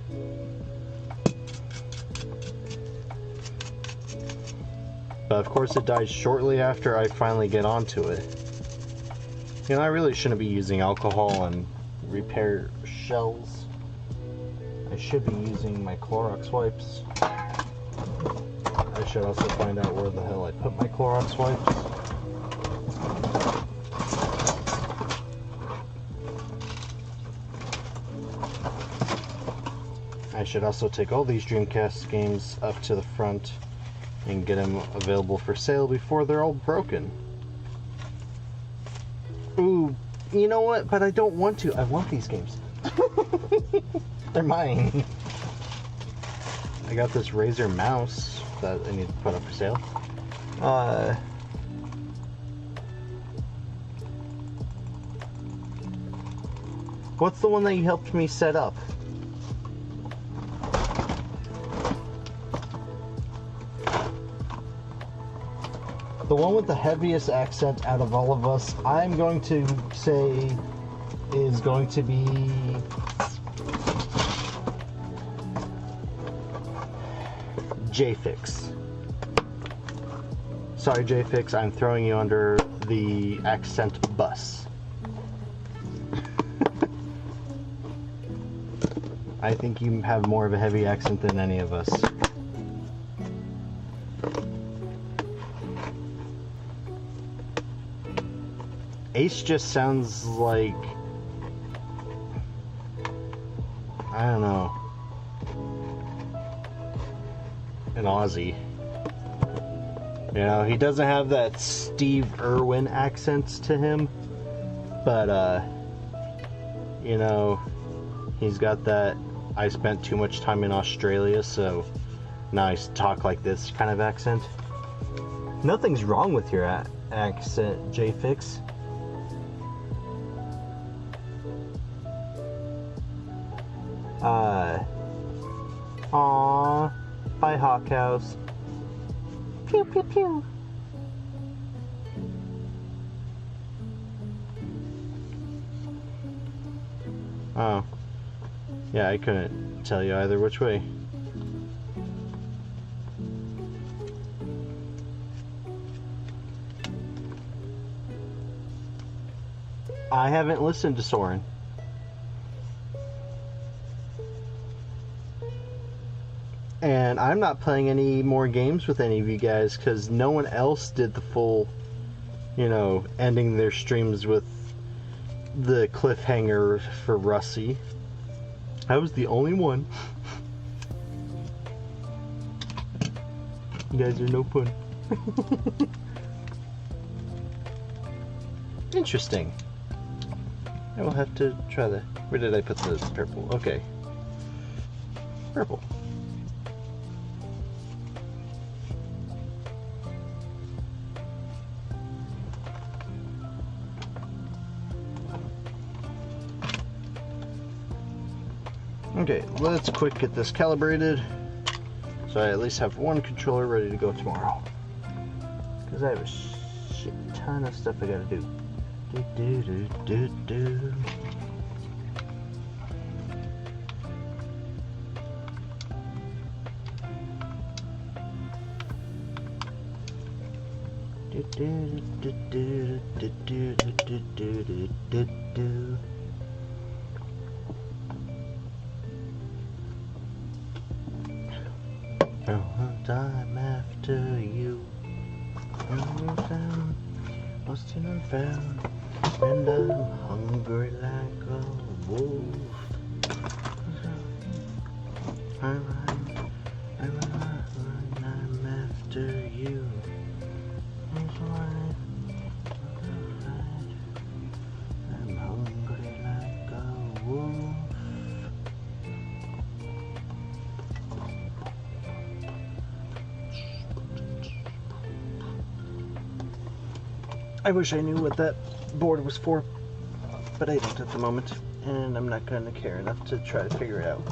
But of course it died shortly after I finally get onto it. You know, I really shouldn't be using alcohol and repair shells. I should be using my Clorox wipes. I should also find out where the hell I put my Clorox wipes. I should also take all these Dreamcast games up to the front and get them available for sale before they're all broken. Ooh, you know what? But I don't want to. I want these games. They're mine. I got this Razer mouse that I need to put up for sale. What's the one that you helped me set up? The one with the heaviest accent out of all of us, I'm going to say, is going to be JFix. Sorry, JFix, I'm throwing you under the accent bus. I think you have more of a heavy accent than any of us. Ace just sounds like, I don't know, an Aussie. You know, he doesn't have that Steve Irwin accent to him, but you know, he's got that I spent too much time in Australia, so now I talk like this kind of accent. Nothing's wrong with your accent, J-Fix. Aww, bye Hawk House. Pew pew pew. Oh. Yeah, I couldn't tell you either which way. I haven't listened to Soren. And I'm not playing any more games with any of you guys because no one else did the full, you know, ending their streams with the cliffhanger for Russie. I was the only one. You guys are no fun. Interesting. I will have to try the... Where did I put the purple? Okay. Purple. Okay, let's quick get this calibrated so I at least have one controller ready to go tomorrow. Because I have a shit ton of stuff I gotta do. Do. Time after you, lost and found, and I'm hungry like a wolf. I run, I'm after you. I'm hungry like a wolf. I wish I knew what that board was for, but I don't at the moment, and I'm not going to care enough to try to figure it out.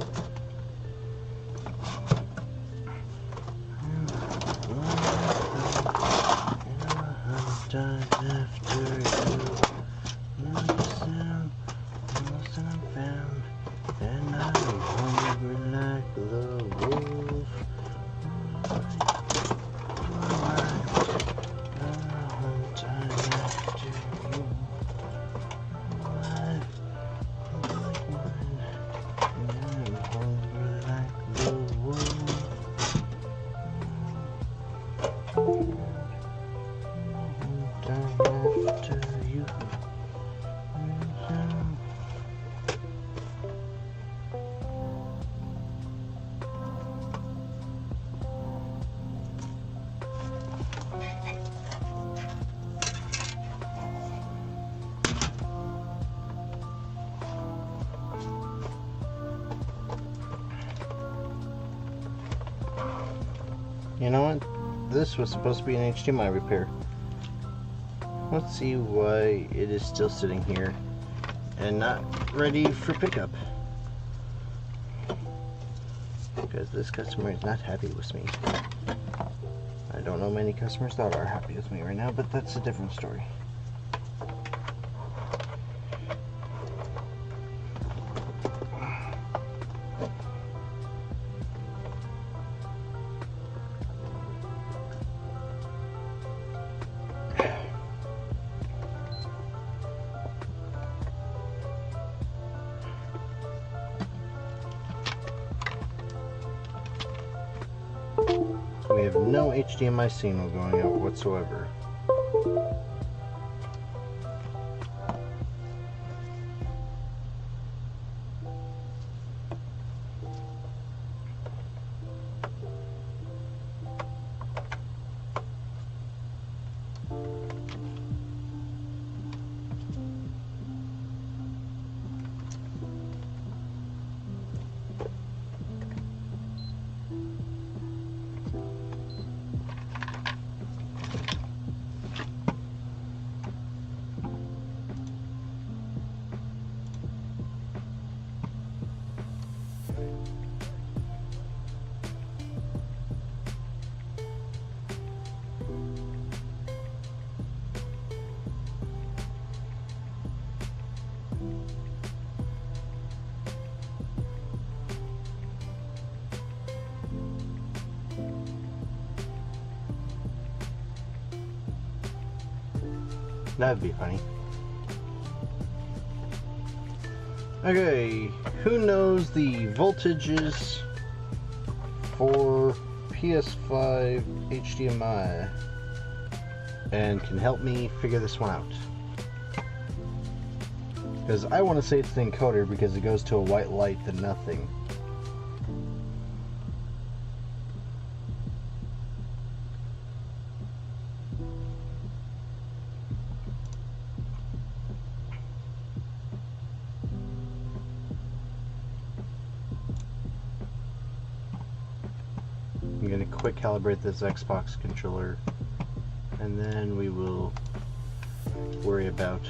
Time after you, lost and found, and I'm hungry like the wolf. You know what? This was supposed to be an HDMI repair. Let's see why it is still sitting here and not ready for pickup. Because this customer is not happy with me. I don't know many customers that are happy with me right now, but that's a different story. have no HDMI signal going out whatsoever. That'd be funny. Okay, who knows the voltages for PS5 HDMI and can help me figure this one out? Because I want to say it's the encoder because it goes to a white light than nothing. I'm going to quick calibrate this Xbox controller and then we will worry about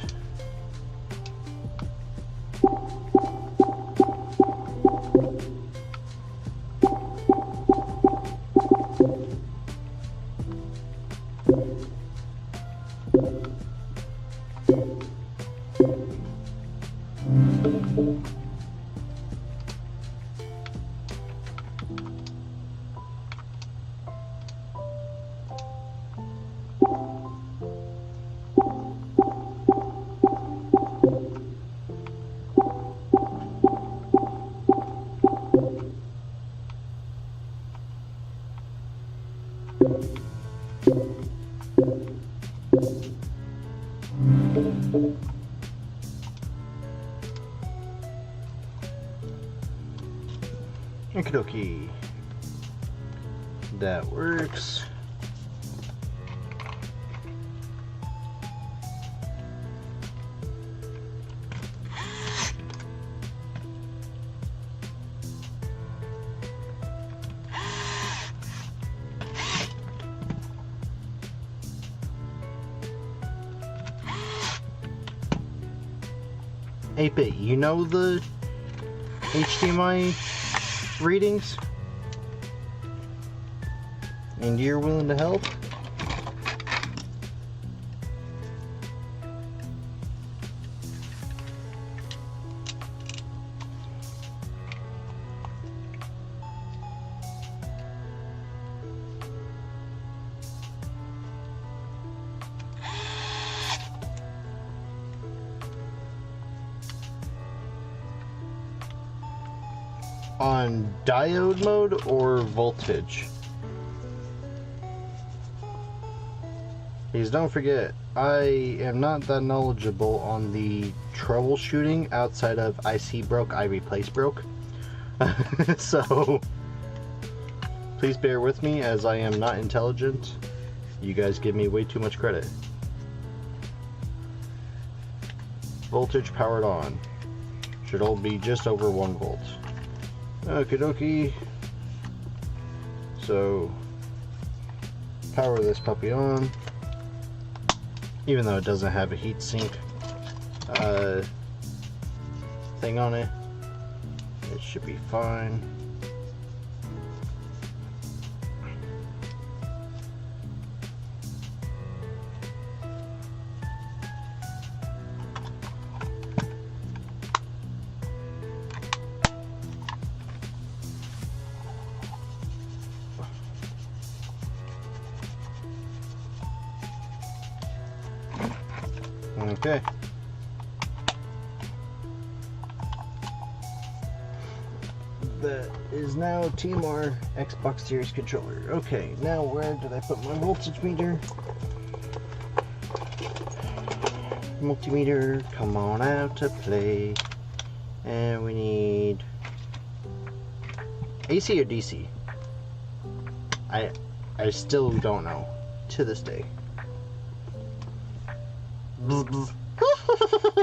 okie dokie. That works. Hey, Bit, you know the HDMI readings? And you're willing to help? On diode mode or voltage? Please don't forget, I am not that knowledgeable on the troubleshooting outside of I see broke, I replace broke. So, please bear with me as I am not intelligent. You guys give me way too much credit. Voltage powered on. Should all be just over 1 volt. Okie dokie. So, power this puppy on. Even though it doesn't have a heat sink thing on it, it should be fine. Okay. that is now TMR Xbox Series controller. Okay, now where did I put my voltage meter? Multimeter, come on out to play. And we need AC or DC? I still don't know to this day. Bzz,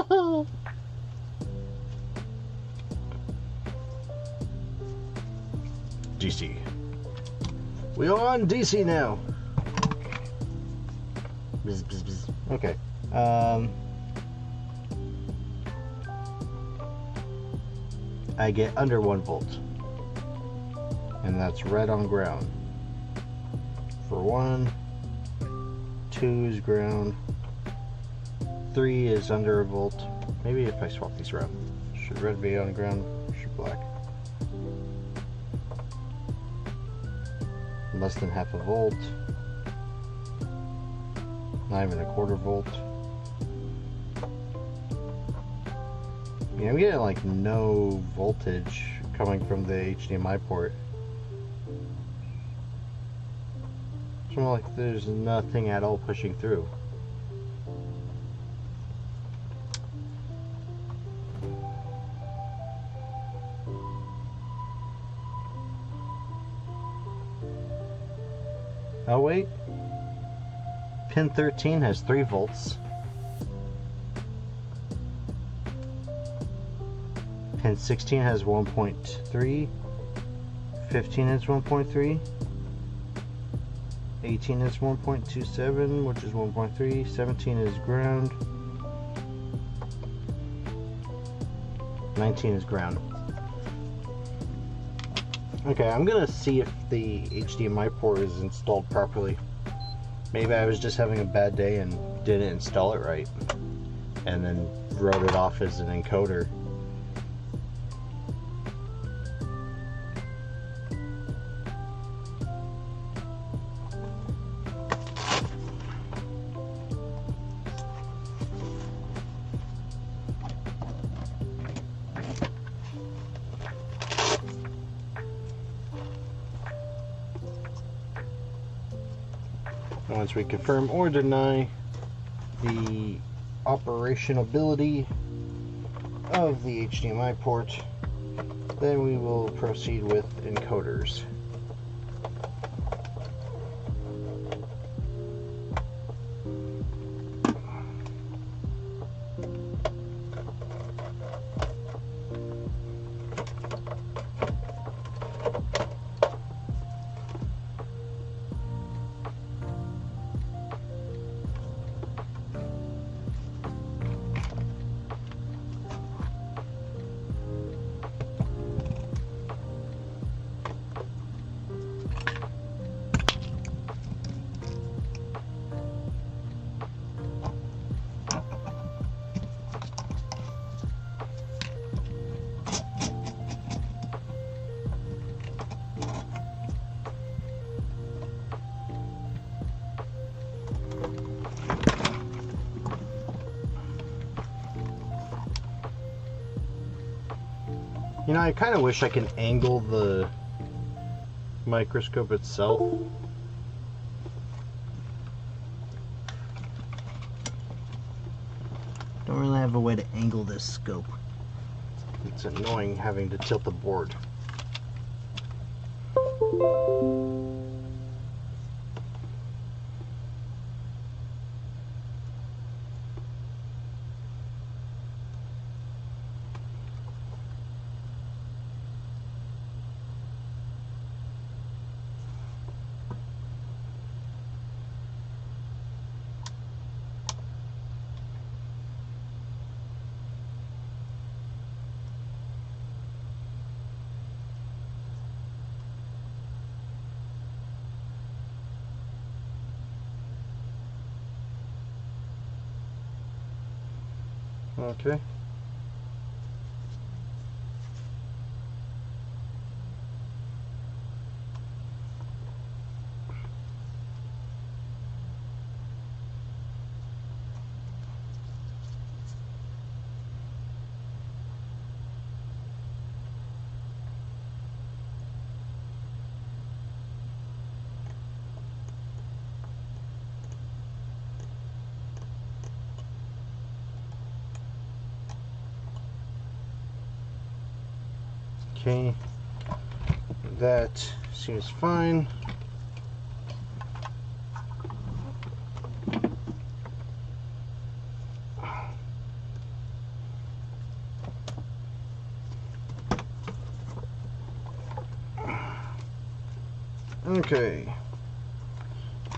bzz. DC. We are on DC now. Bzz, bzz, bzz. Okay. I get under 1 volt, and that's red on ground. For 1, 2 is ground, 3 is under a volt. Maybe if I swap these around, should red be on ground? Should black? Less than half a volt. Not even a quarter volt. Yeah, I'm getting like no voltage coming from the HDMI port. It's more like there's nothing at all pushing through. Oh wait, pin 13 has 3 volts. Pin 16 has 1.3, 15 has 1.3, 18 is 1.27, which is 1.3, 17 is ground, 19 is ground. Okay, I'm gonna see if the HDMI port is installed properly. Maybe I was just having a bad day and didn't install it right, and then wrote it off as an encoder. Once we confirm or deny the operationability of the HDMI port, then we will proceed with encoders. You know, I kind of wish I could angle the microscope itself. Don't really have a way to angle this scope. It's annoying having to tilt the board. Okay. Okay, that seems fine. Okay,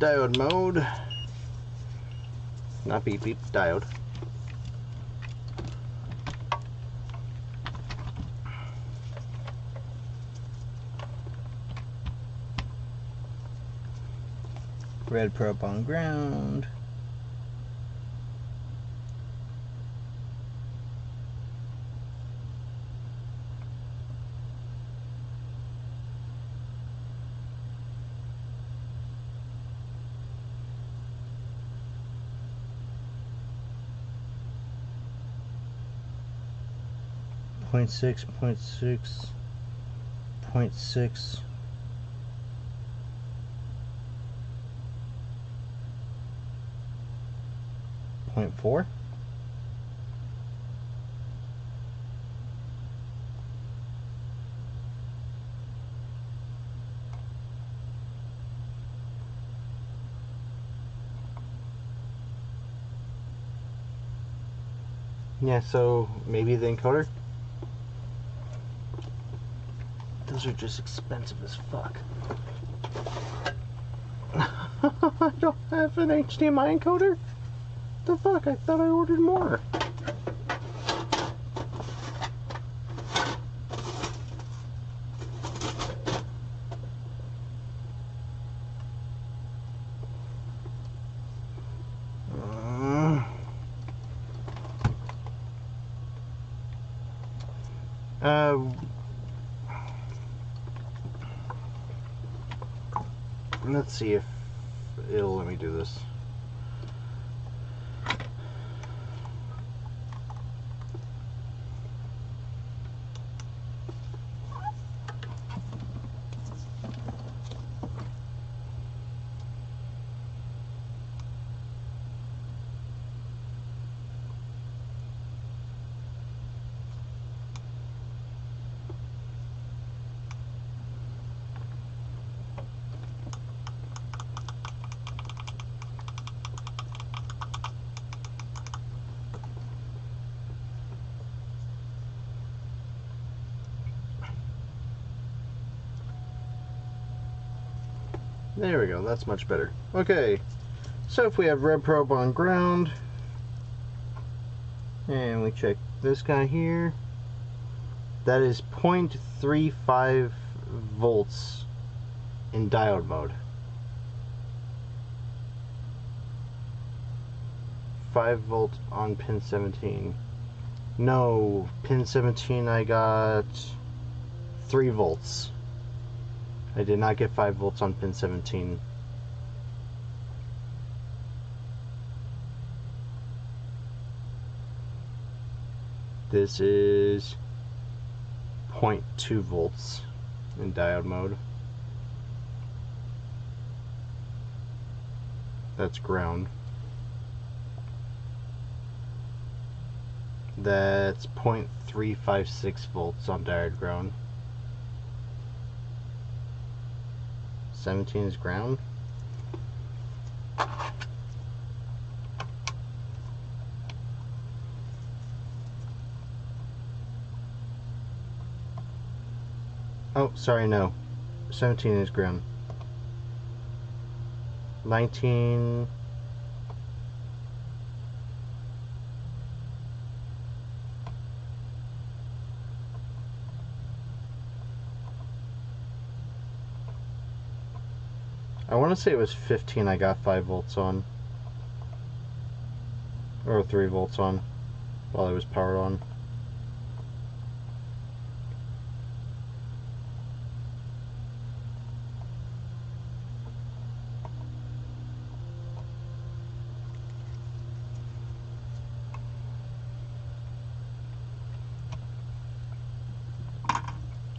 diode mode, not beep beep, diode. Red probe on ground. Point six, 0.6. 0.4. Yeah, so maybe the encoder. Those are just expensive as fuck. I don't have an HDMI encoder? The fuck? I thought I ordered more. Let's see if it'll let me do this. There we go, that's much better. Okay, so if we have red probe on ground, and we check this guy here, that is 0.35 volts in diode mode. 5 volt on pin 17. No, pin 17 I got 3 volts. I did not get 5 volts on pin 17. This is 0.2 volts in diode mode. That's ground. That's 0.356 volts on diode ground. 17 is ground. Oh, sorry, no. 17 is ground. 19... I want to say it was 15 I got 5 volts on. Or 3 volts on while it was powered on.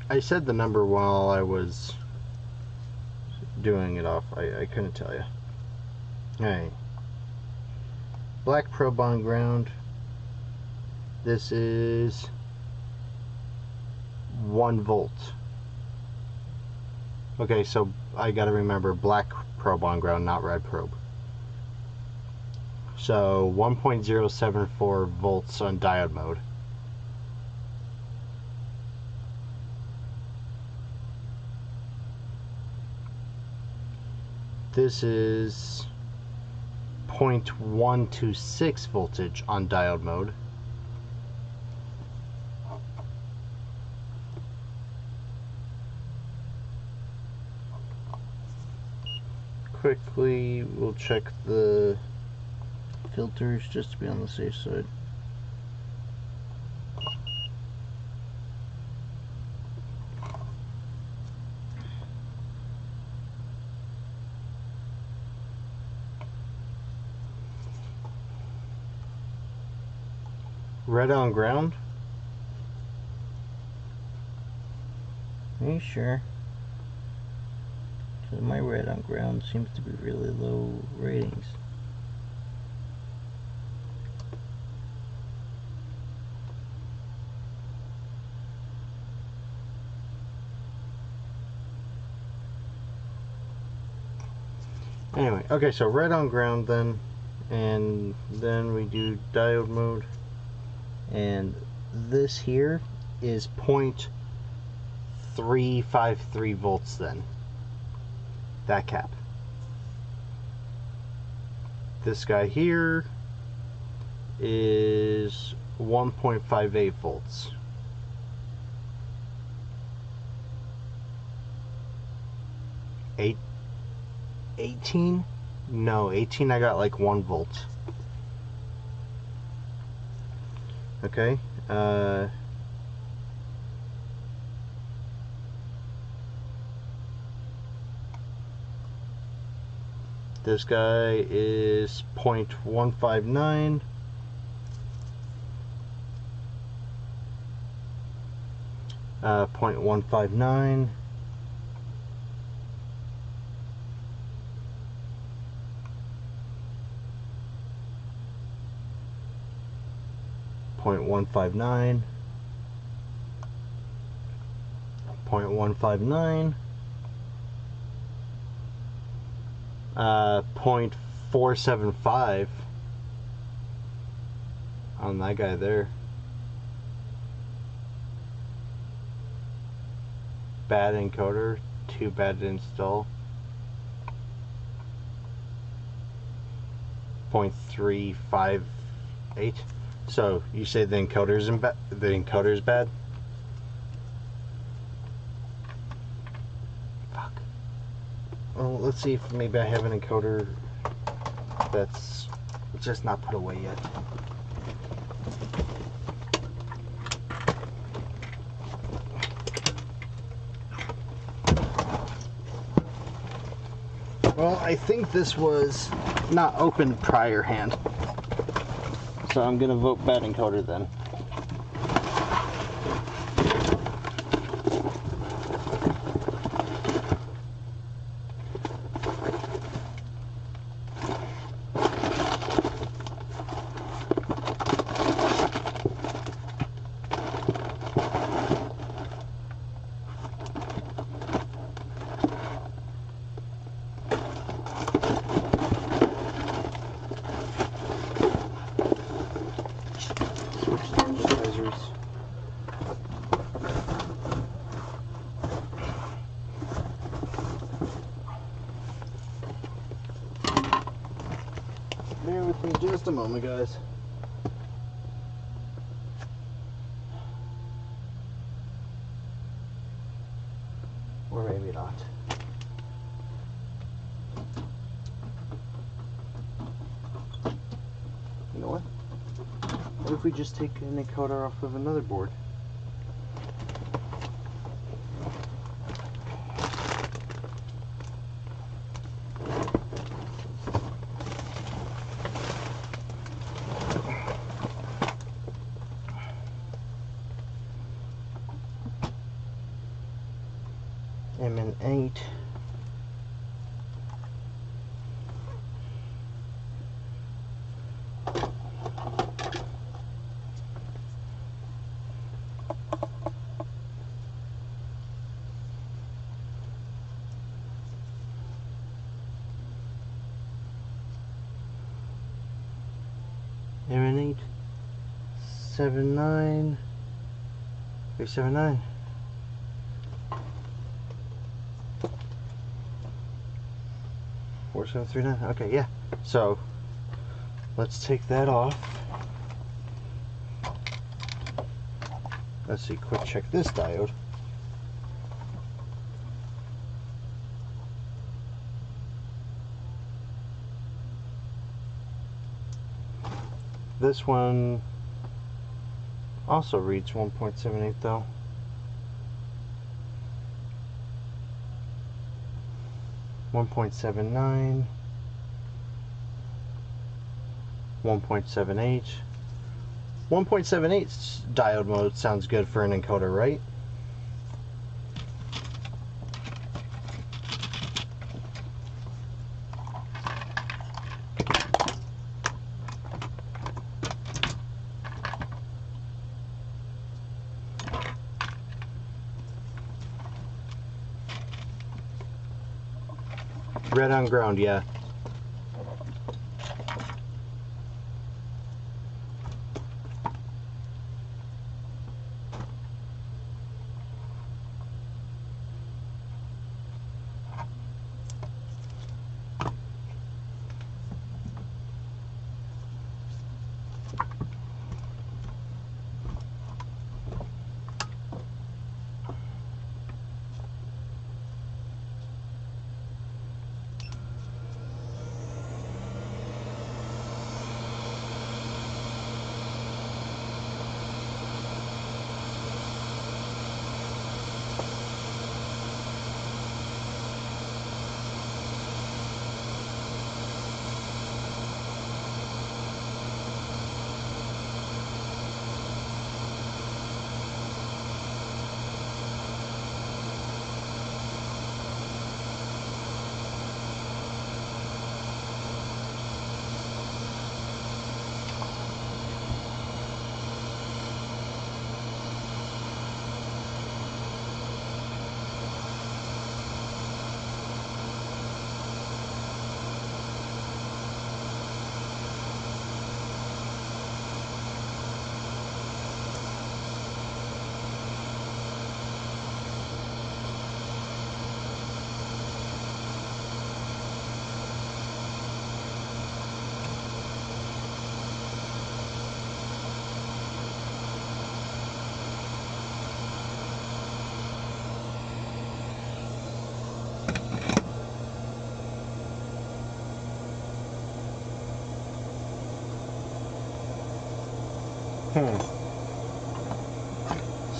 I said the number while I was doing it off. I couldn't tell you. Alright. Black probe on ground. This is 1 volt. Okay, so I gotta remember black probe on ground, not red probe. So 1.074 volts on diode mode. This is 0.126 voltage on diode mode. Quickly, we'll check the filters just to be on the safe side. Red on ground? Are you sure? Because my red on ground seems to be really low ratings. Anyway, okay, so red on ground then, and then we do diode mode, and this here is 0.353 volts then, that cap. This guy here is 1.58 volts. 18? No, 18 I got like 1 volt. Okay, this guy is 0.159. 0.159. 0.159, 0.159, 0.475 on that guy there. Bad encoder, too bad to install. 0.358. So you say the encoder's bad? Fuck. Well, let's see if maybe I have an encoder that's just not put away yet. Well, I think this was not opened prior hand. So I'm gonna vote bad encoder then. Bear with me just a moment, guys. Or maybe not. You know what? What if we just take an encoder off of another board? MN8. M8 79 379. $4739. Okay, yeah. So let's take that off. Let's see, quick check this diode. This one also reads 1.78 though. $1.79, 1.78. 1.78 diode mode sounds good for an encoder, right? Red on ground, yeah.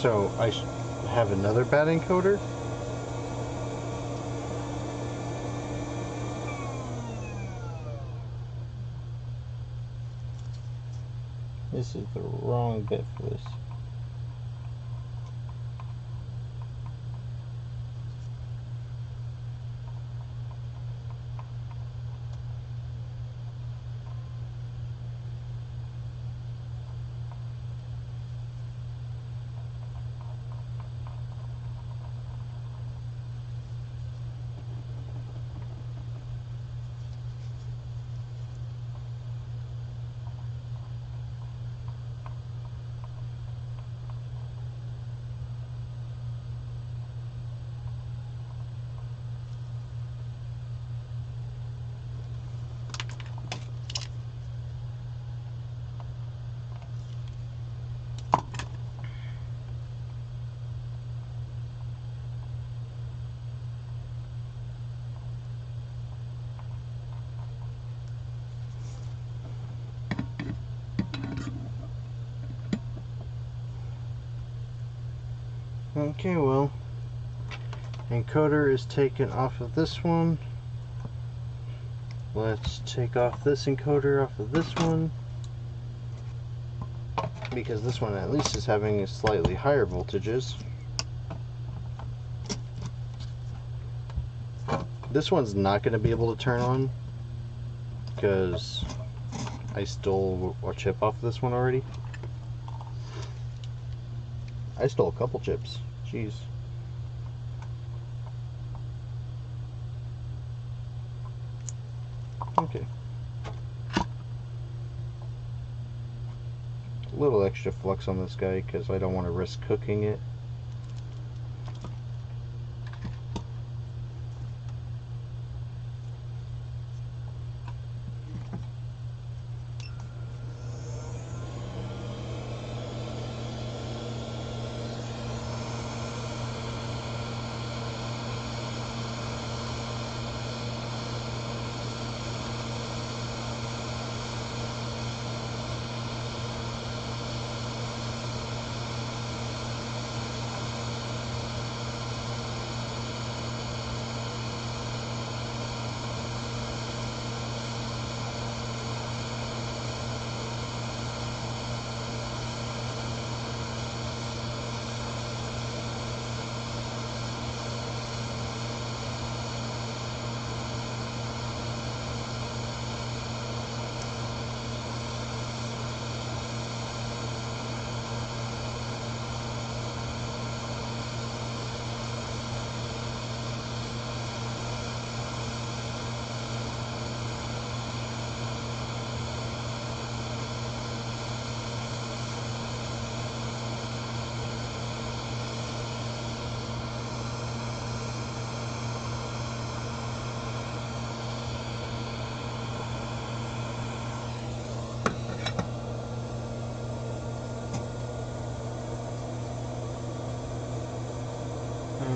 So I have another bad encoder? This is the wrong bit for this. Okay, well, encoder is taken off of this one. Let's take off this encoder off of this one, because this one at least is having slightly higher voltages. This one's not going to be able to turn on because I stole a chip off this one already. I stole a couple chips. Jeez. Okay. a little extra flux on this guy because I don't want to risk cooking it.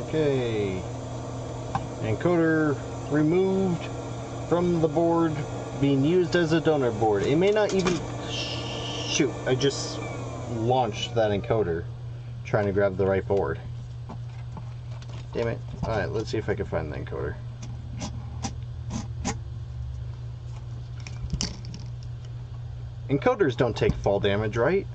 Okay, encoder removed from the board, being used as a donor board. It may not even... Shoot, I just launched that encoder trying to grab the right board. Damn it. Alright, let's see if I can find the encoder. Encoders don't take fall damage, right?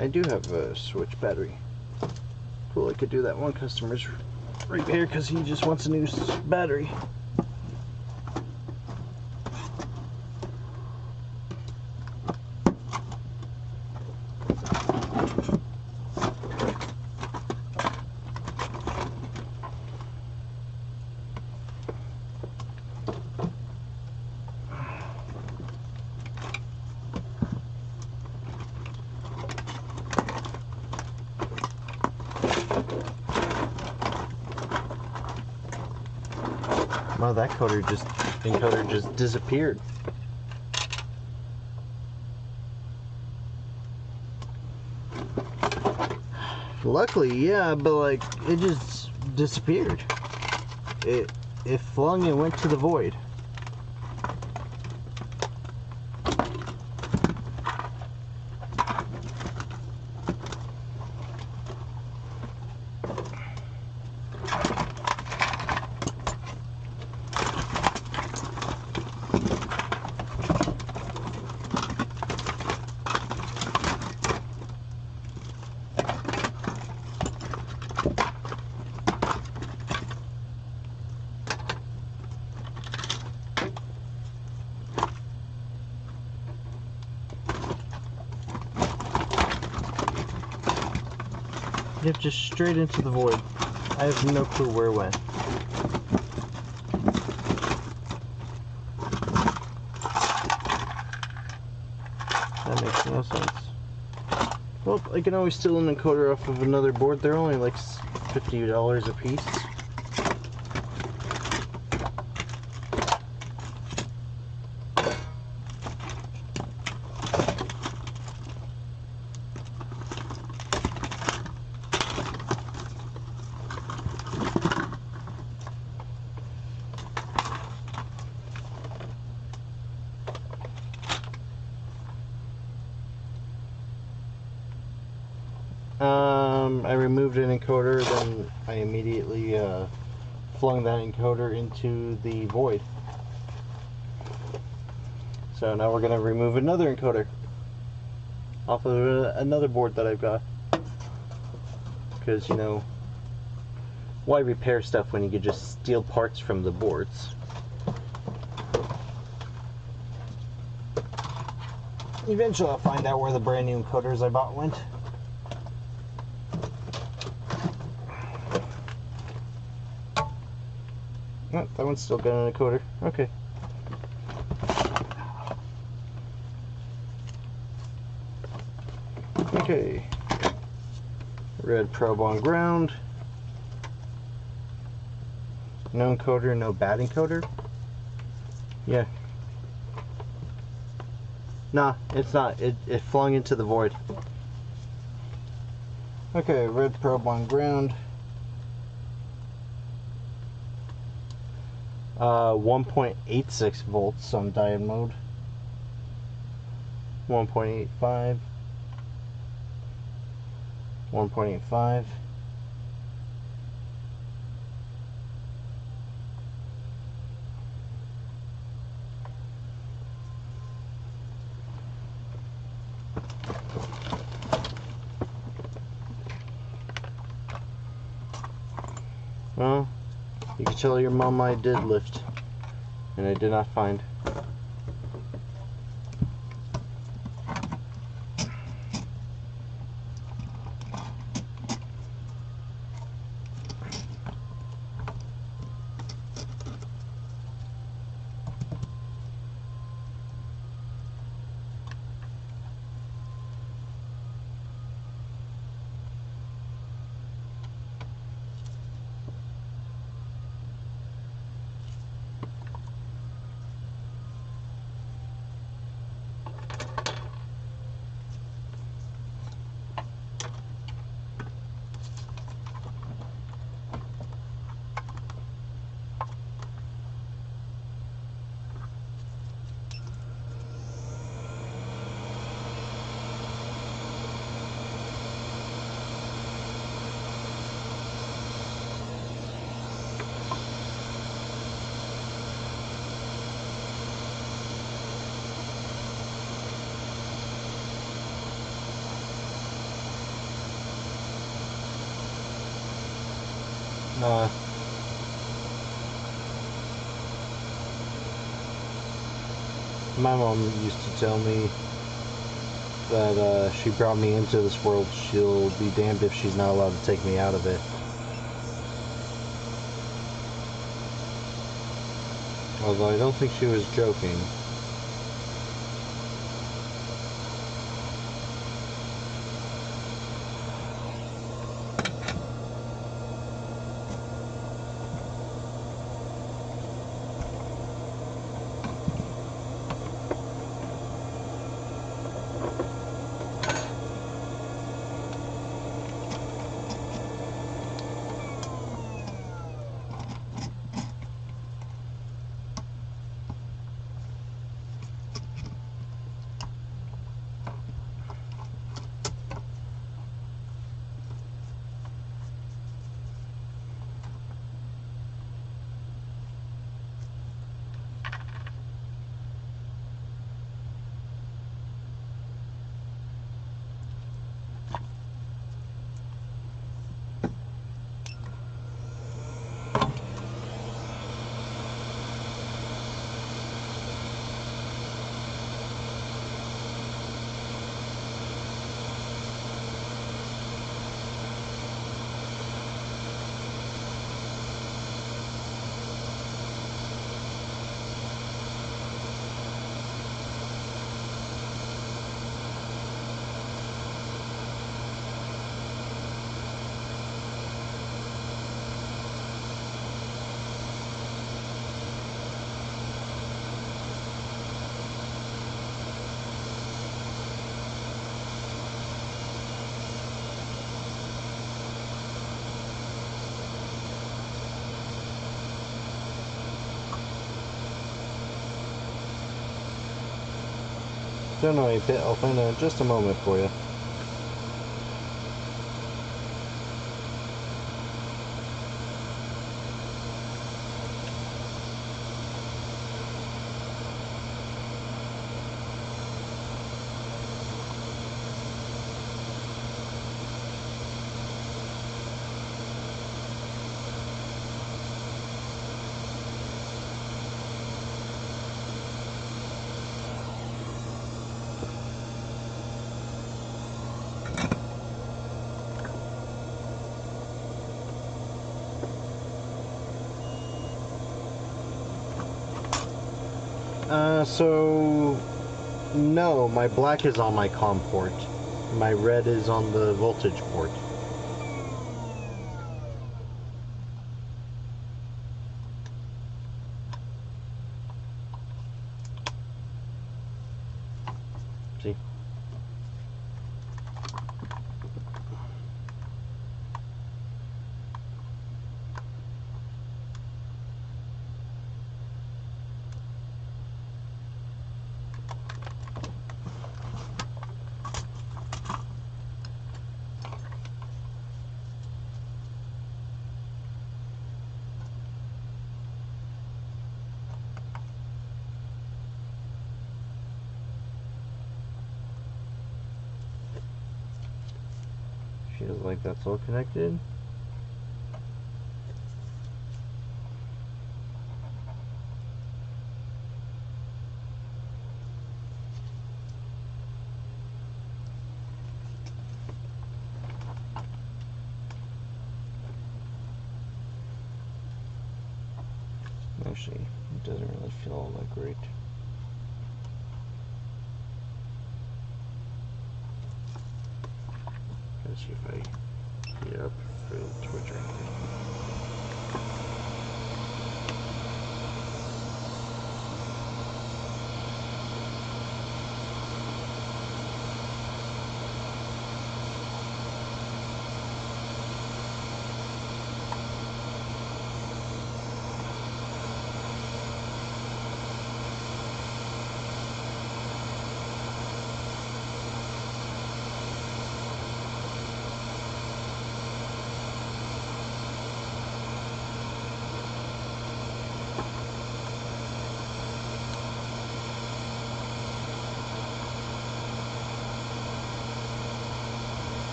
I do have a switch battery. Cool, I could do that. One customer's right here because he just wants a new battery. Wow, that encoder just disappeared. Luckily, yeah, but like it just disappeared. It flung and went to the void. Yep, just straight into the void. I have no clue where it went. That makes no sense. Well, I can always steal an encoder off of another board. They're only like $50 a piece. I removed an encoder, then I immediately flung that encoder into the void. So now we're going to remove another encoder off of another board that I've got. Because, you know, why repair stuff when you could just steal parts from the boards? Eventually I'll find out where the brand new encoders I bought went. Oh, that one's still got an encoder. Okay. Okay. Red probe on ground. No encoder, no bad encoder. Yeah. Nah, it's not. It flung into the void. Okay, red probe on ground. 1.86 volts on diode mode. 1.85. 1.85. Well, you can tell your mom I did lift, and I did not find. My mom used to tell me that she brought me into this world. She'll be damned if she's not allowed to take me out of it. Although I don't think she was joking. Don't know a bit. I'll find out in just a moment for you. So no, my black is on my COM port. My red is on the voltage port. See? Feels like that's all connected. Actually, it doesn't really feel all that great. Let's see if I heat up for the Twitch or anything.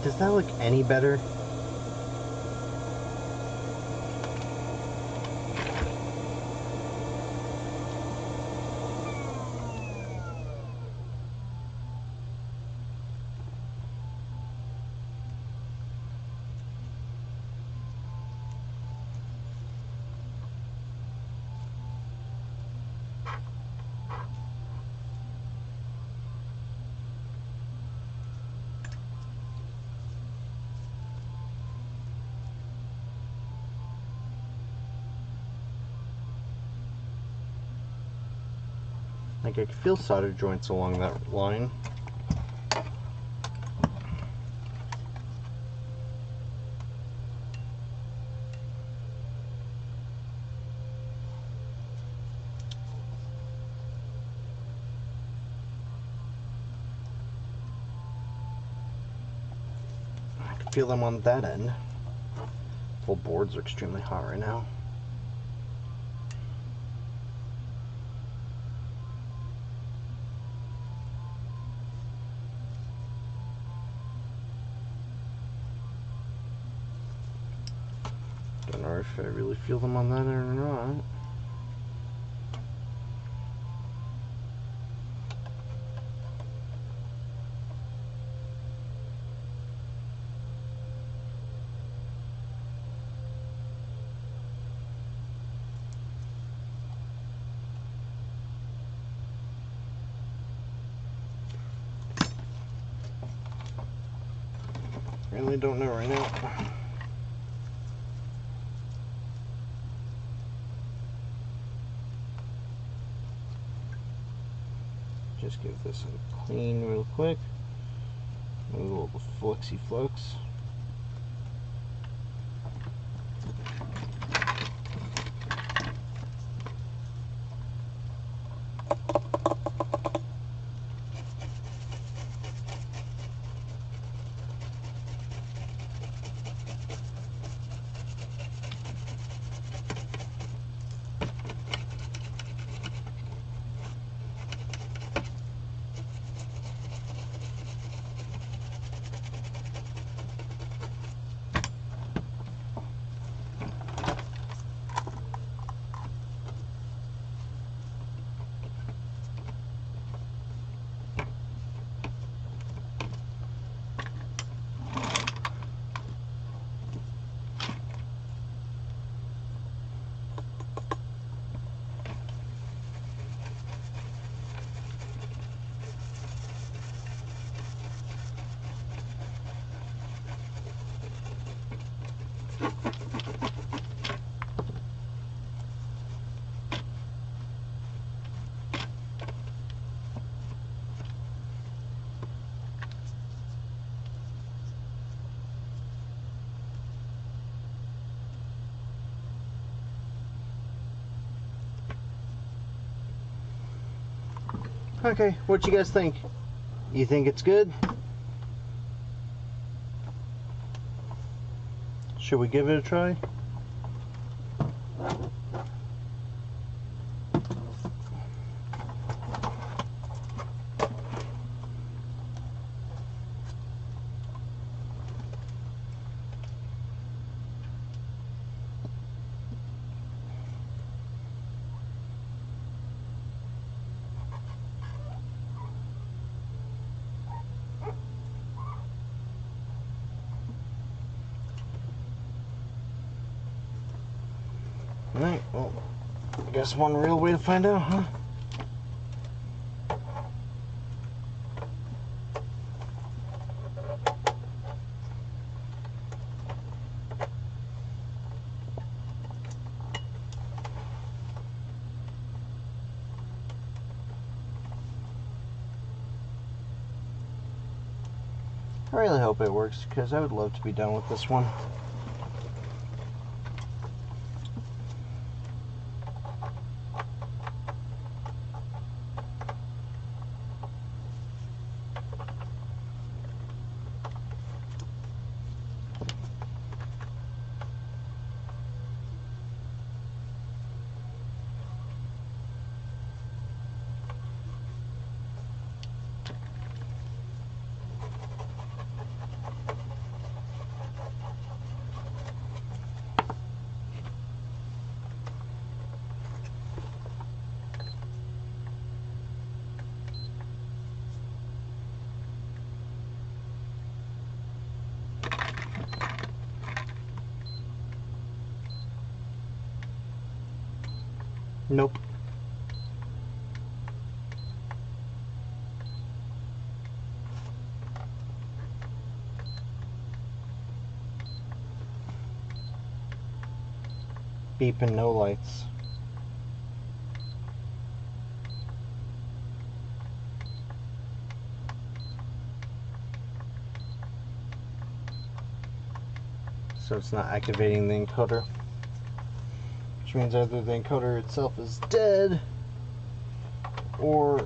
Does that look any better? Like I can feel solder joints along that line. I can feel them on that end. Full boards are extremely hot right now. Don't know if I really feel them on that end or not. Really don't know right now. Just give this a clean real quick. Move all the fluxy flux. Okay, what you guys think? You think it's good? Should we give it a try? Alright, well, I guess one real way to find out, huh? I really hope it works, because I would love to be done with this one. Nope. Beep and no lights. So it's not activating the encoder. Which means either the encoder itself is dead or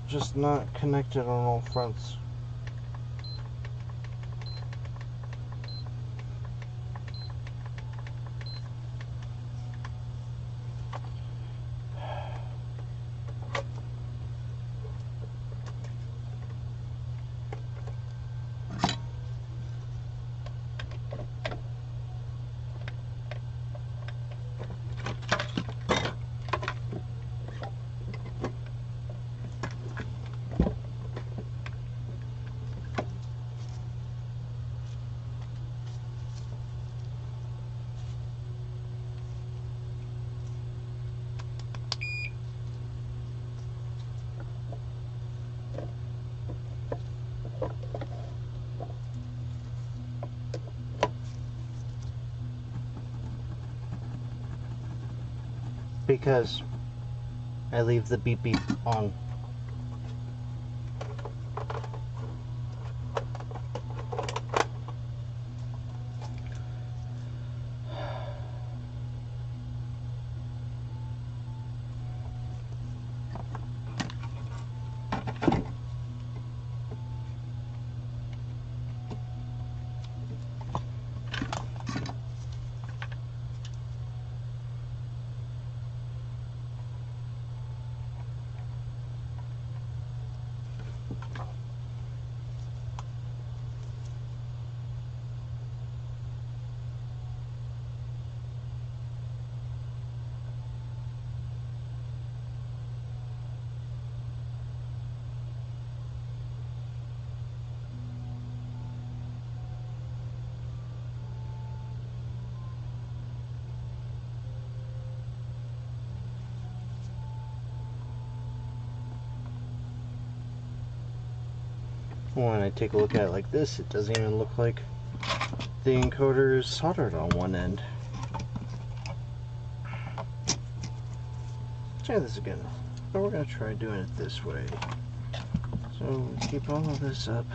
just not connected on all fronts. Because I leave the beep beep on. When I take a look at it like this, it doesn't even look like the encoder is soldered on one end. Try this again. But we're going to try doing it this way. So keep all of this up.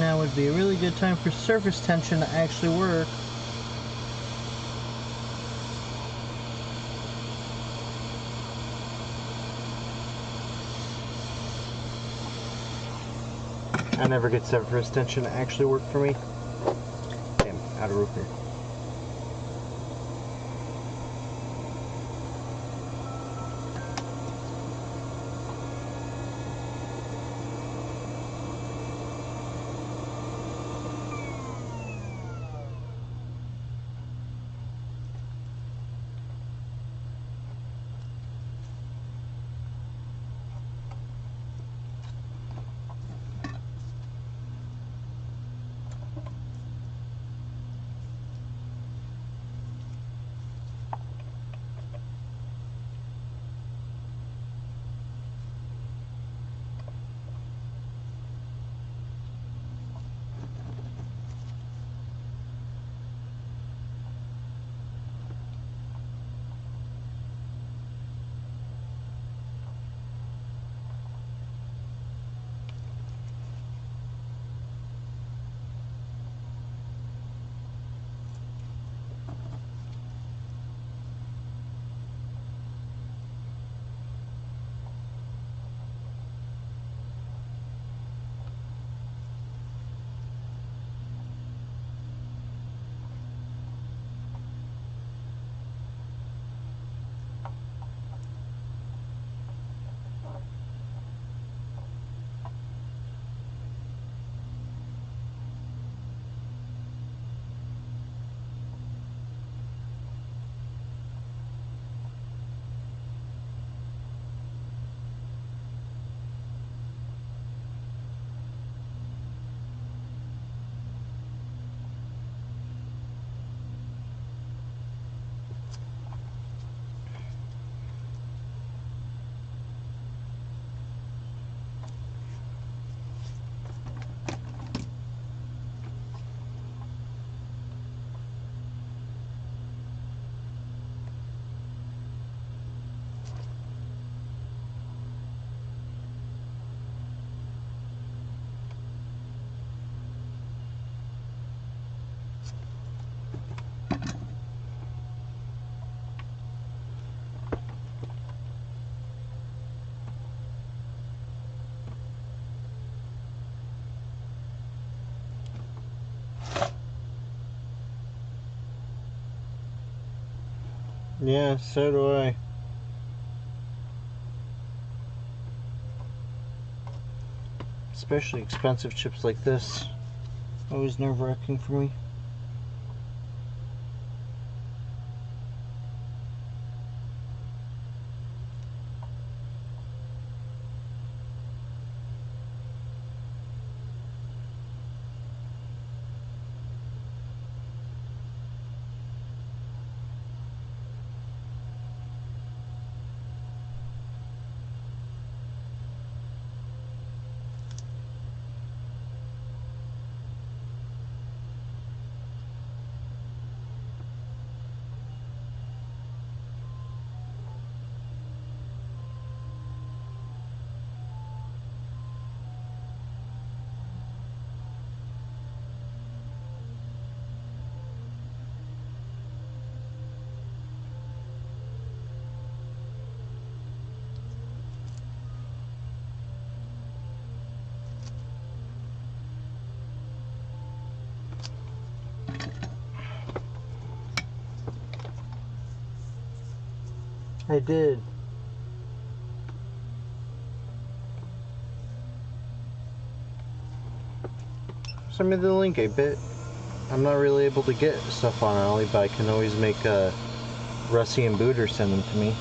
now would be a really good time for surface tension to actually work. I never get surface tension to actually work for me. Damn, out of rope here. Yeah, so do I. Especially expensive chips like this. Always nerve-wracking for me. I did. Send me the link, I bet. I'm not really able to get stuff on Ollie, but I can always make Rusty and Booter send them to me.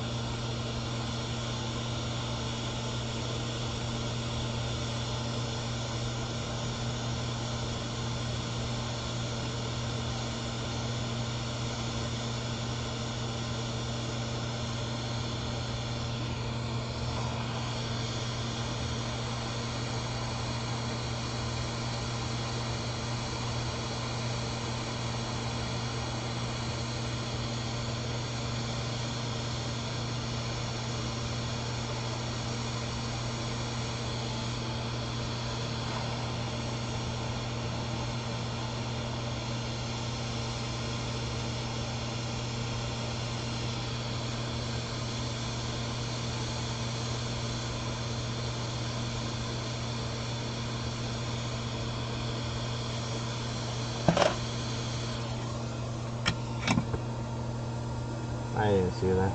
I didn't see that.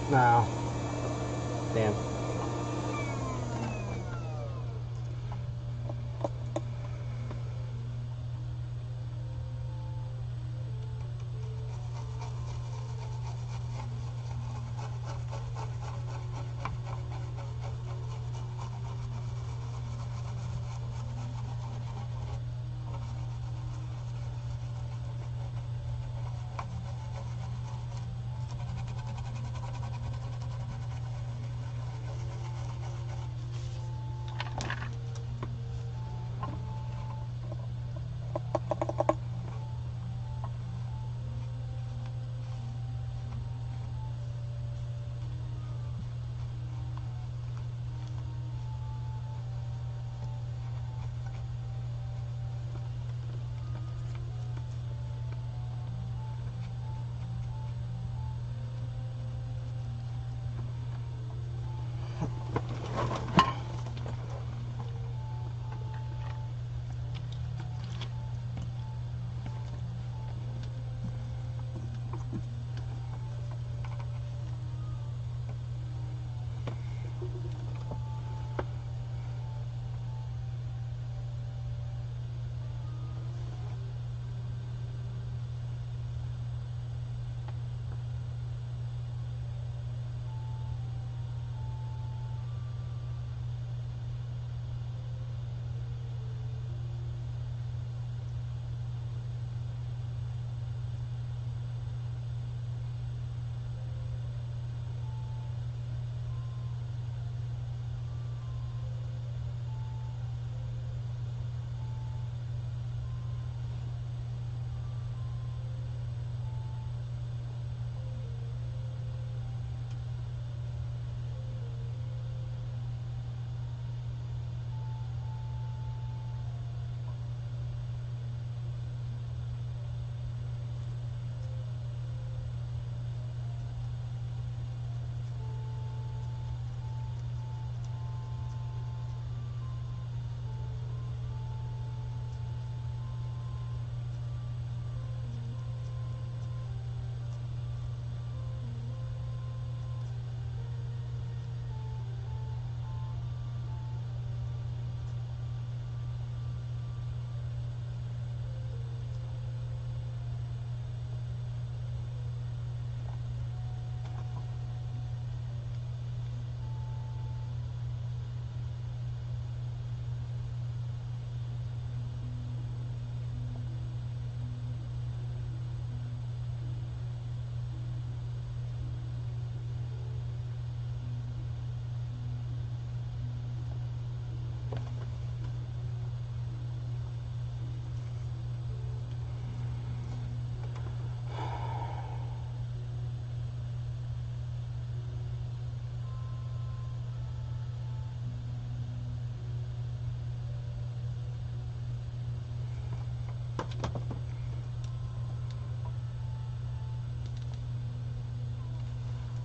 No. Damn.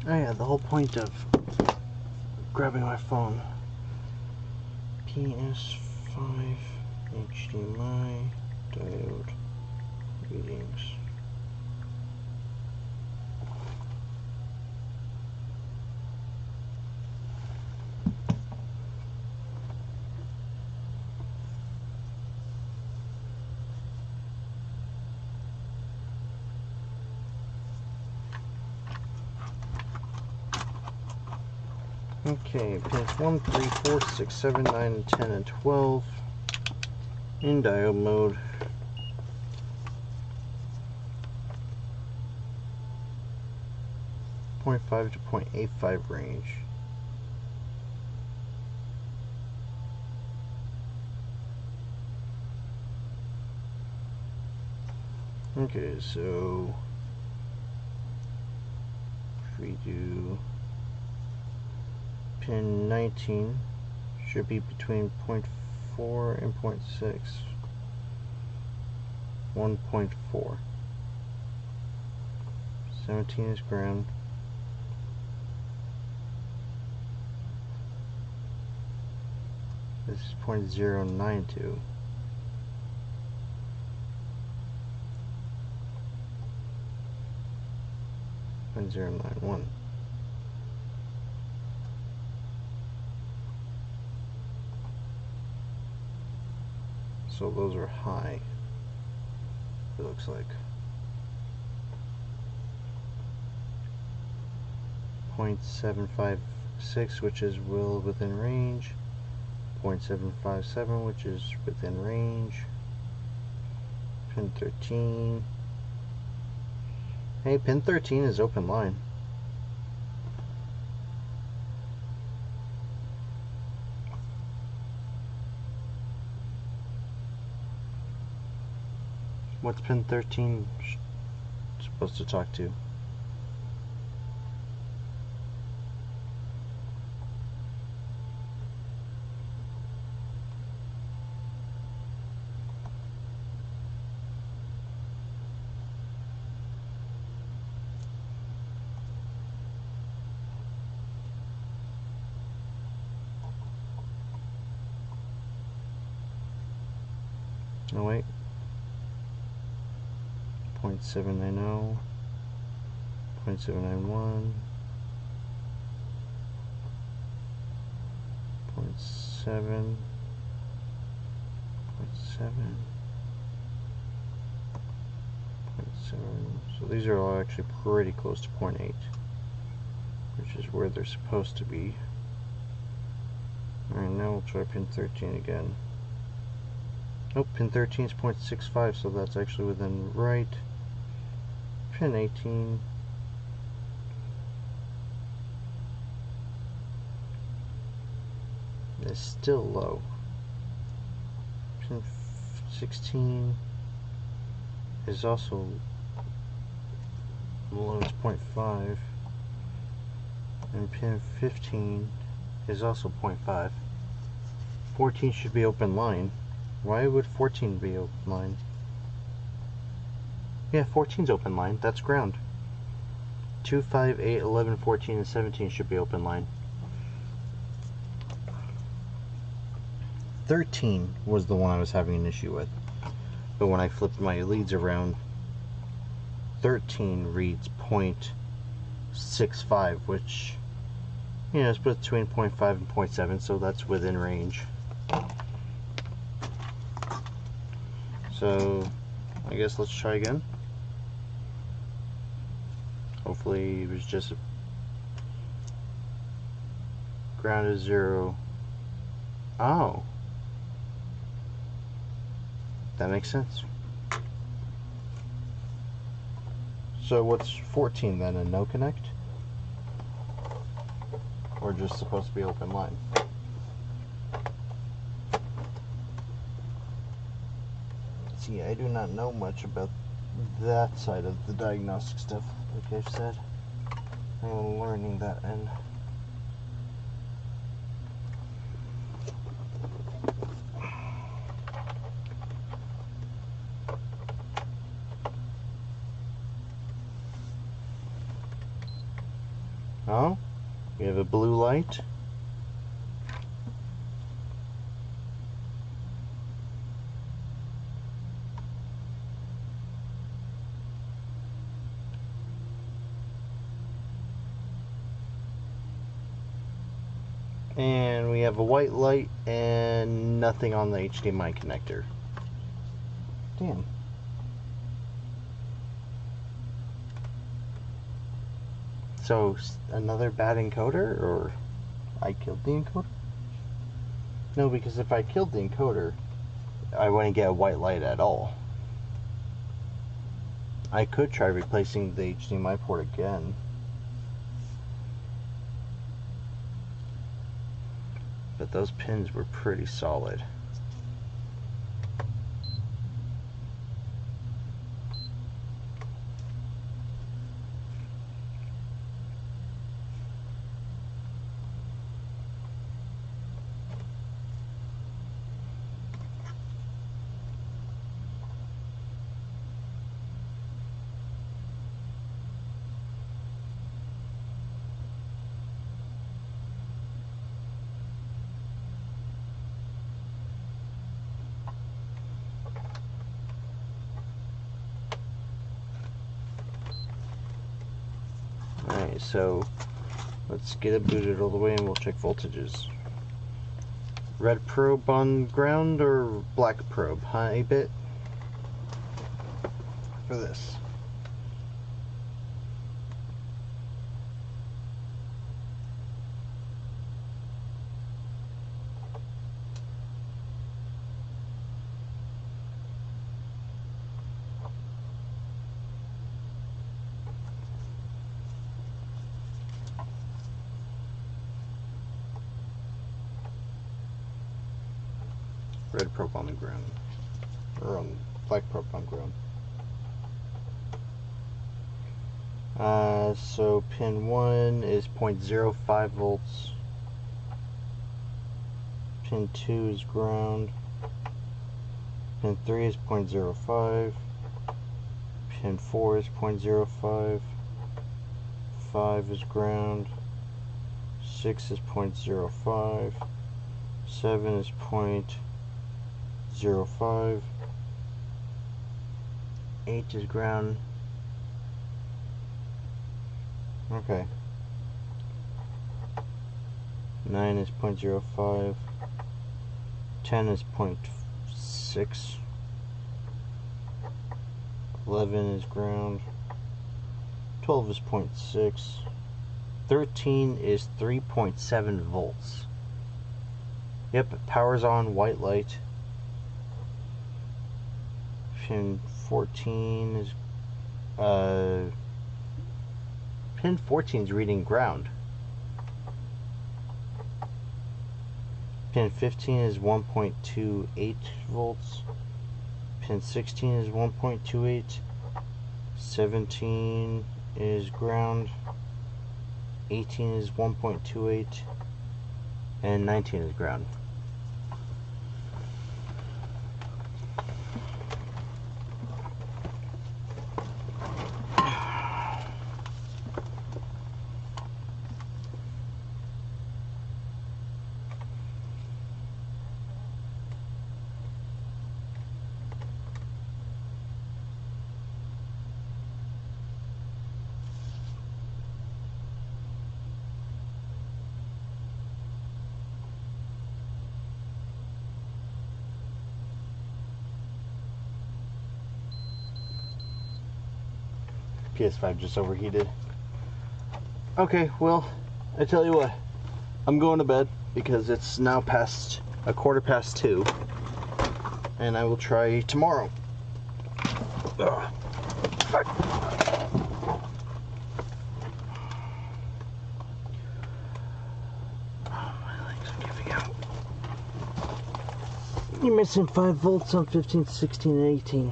Oh yeah, the whole point of grabbing my phone. PS5 HDMI diode readings. Okay, pins 1, 3, 4, 6, 7, 9, 10, and 12 in diode mode. .5 to .85 range. Okay, so if we do pin 19, should be between 0.4 and 0.6. 1.4. 17 is ground. This is 0.092. And 0.091. So those are high, it looks like. 0.756, which is well within range. 0.757, which is within range. Pin 13. Hey, pin 13 is open line. What's pin 13 supposed to talk to? Oh wait. 0.790, 0.791, 0.7, 0.7, 0.7. So these are all actually pretty close to 0.8, which is where they're supposed to be. Alright, now we'll try pin 13 again. Nope, pin 13 is 0.65, so that's actually within right. Pin 18. Is still low. Pin 16 is also below, it's 0.5. And pin 15 is also 0.5. 14 should be open line. Why would 14 be open line? Yeah, 14's open line. That's ground. 2, 5, 8, 11, 14, and 17 should be open line. 13 was the one I was having an issue with. But when I flipped my leads around, 13 reads 0.65, which, you know, it's between 0.5 and 0.7, so that's within range. So, I guess let's try again. Hopefully it was just a ground is 0. Oh. That makes sense. So what's 14 then? A no connect? Or just supposed to be open line? See, I do not know much about that side of the diagnostic stuff, like I've said. I'm learning that end. Oh, we have a blue light. And we have a white light and nothing on the HDMI connector. Damn. So, another bad encoder, or I killed the encoder? No, because if I killed the encoder, I wouldn't get a white light at all. I could try replacing the HDMI port again. But those pins were pretty solid. Okay, so let's get it booted all the way and we'll check voltages. Red probe on ground or black probe? High bit for this. Red probe on the ground, or on black probe on ground. So pin 1 is 0.05 volts. Pin 2 is ground. Pin 3 is 0.05. Pin 4 is 0.05. 5 is ground. 6 is 0.05. 7 is 0.05. 8 is ground. Okay. 9 is 0.05. 10 is 0.6. 11 is ground. 12 is 0.6. 13 is 3.7 volts. Yep, power's on, white light. Pin 14 is pin 14 is reading ground. Pin 15 is 1.28 volts. Pin 16 is 1.28. 17 is ground. 18 is 1.28. And 19 is ground. PS5 just overheated. Okay, well, I tell you what, I'm going to bed because it's now past 2:15, and I will try tomorrow. Ugh. Fuck. Oh, my legs are giving out. You're missing 5 volts on 15, 16, and 18.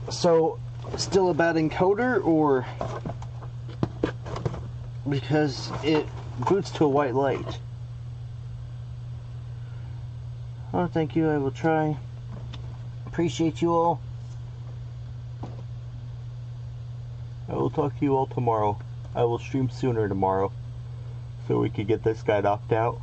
So, still a bad encoder, or because it boots to a white light? Oh, thank you, I will try. Appreciate you all. I will talk to you all tomorrow. I will stream sooner tomorrow, so we can get this guy knocked out.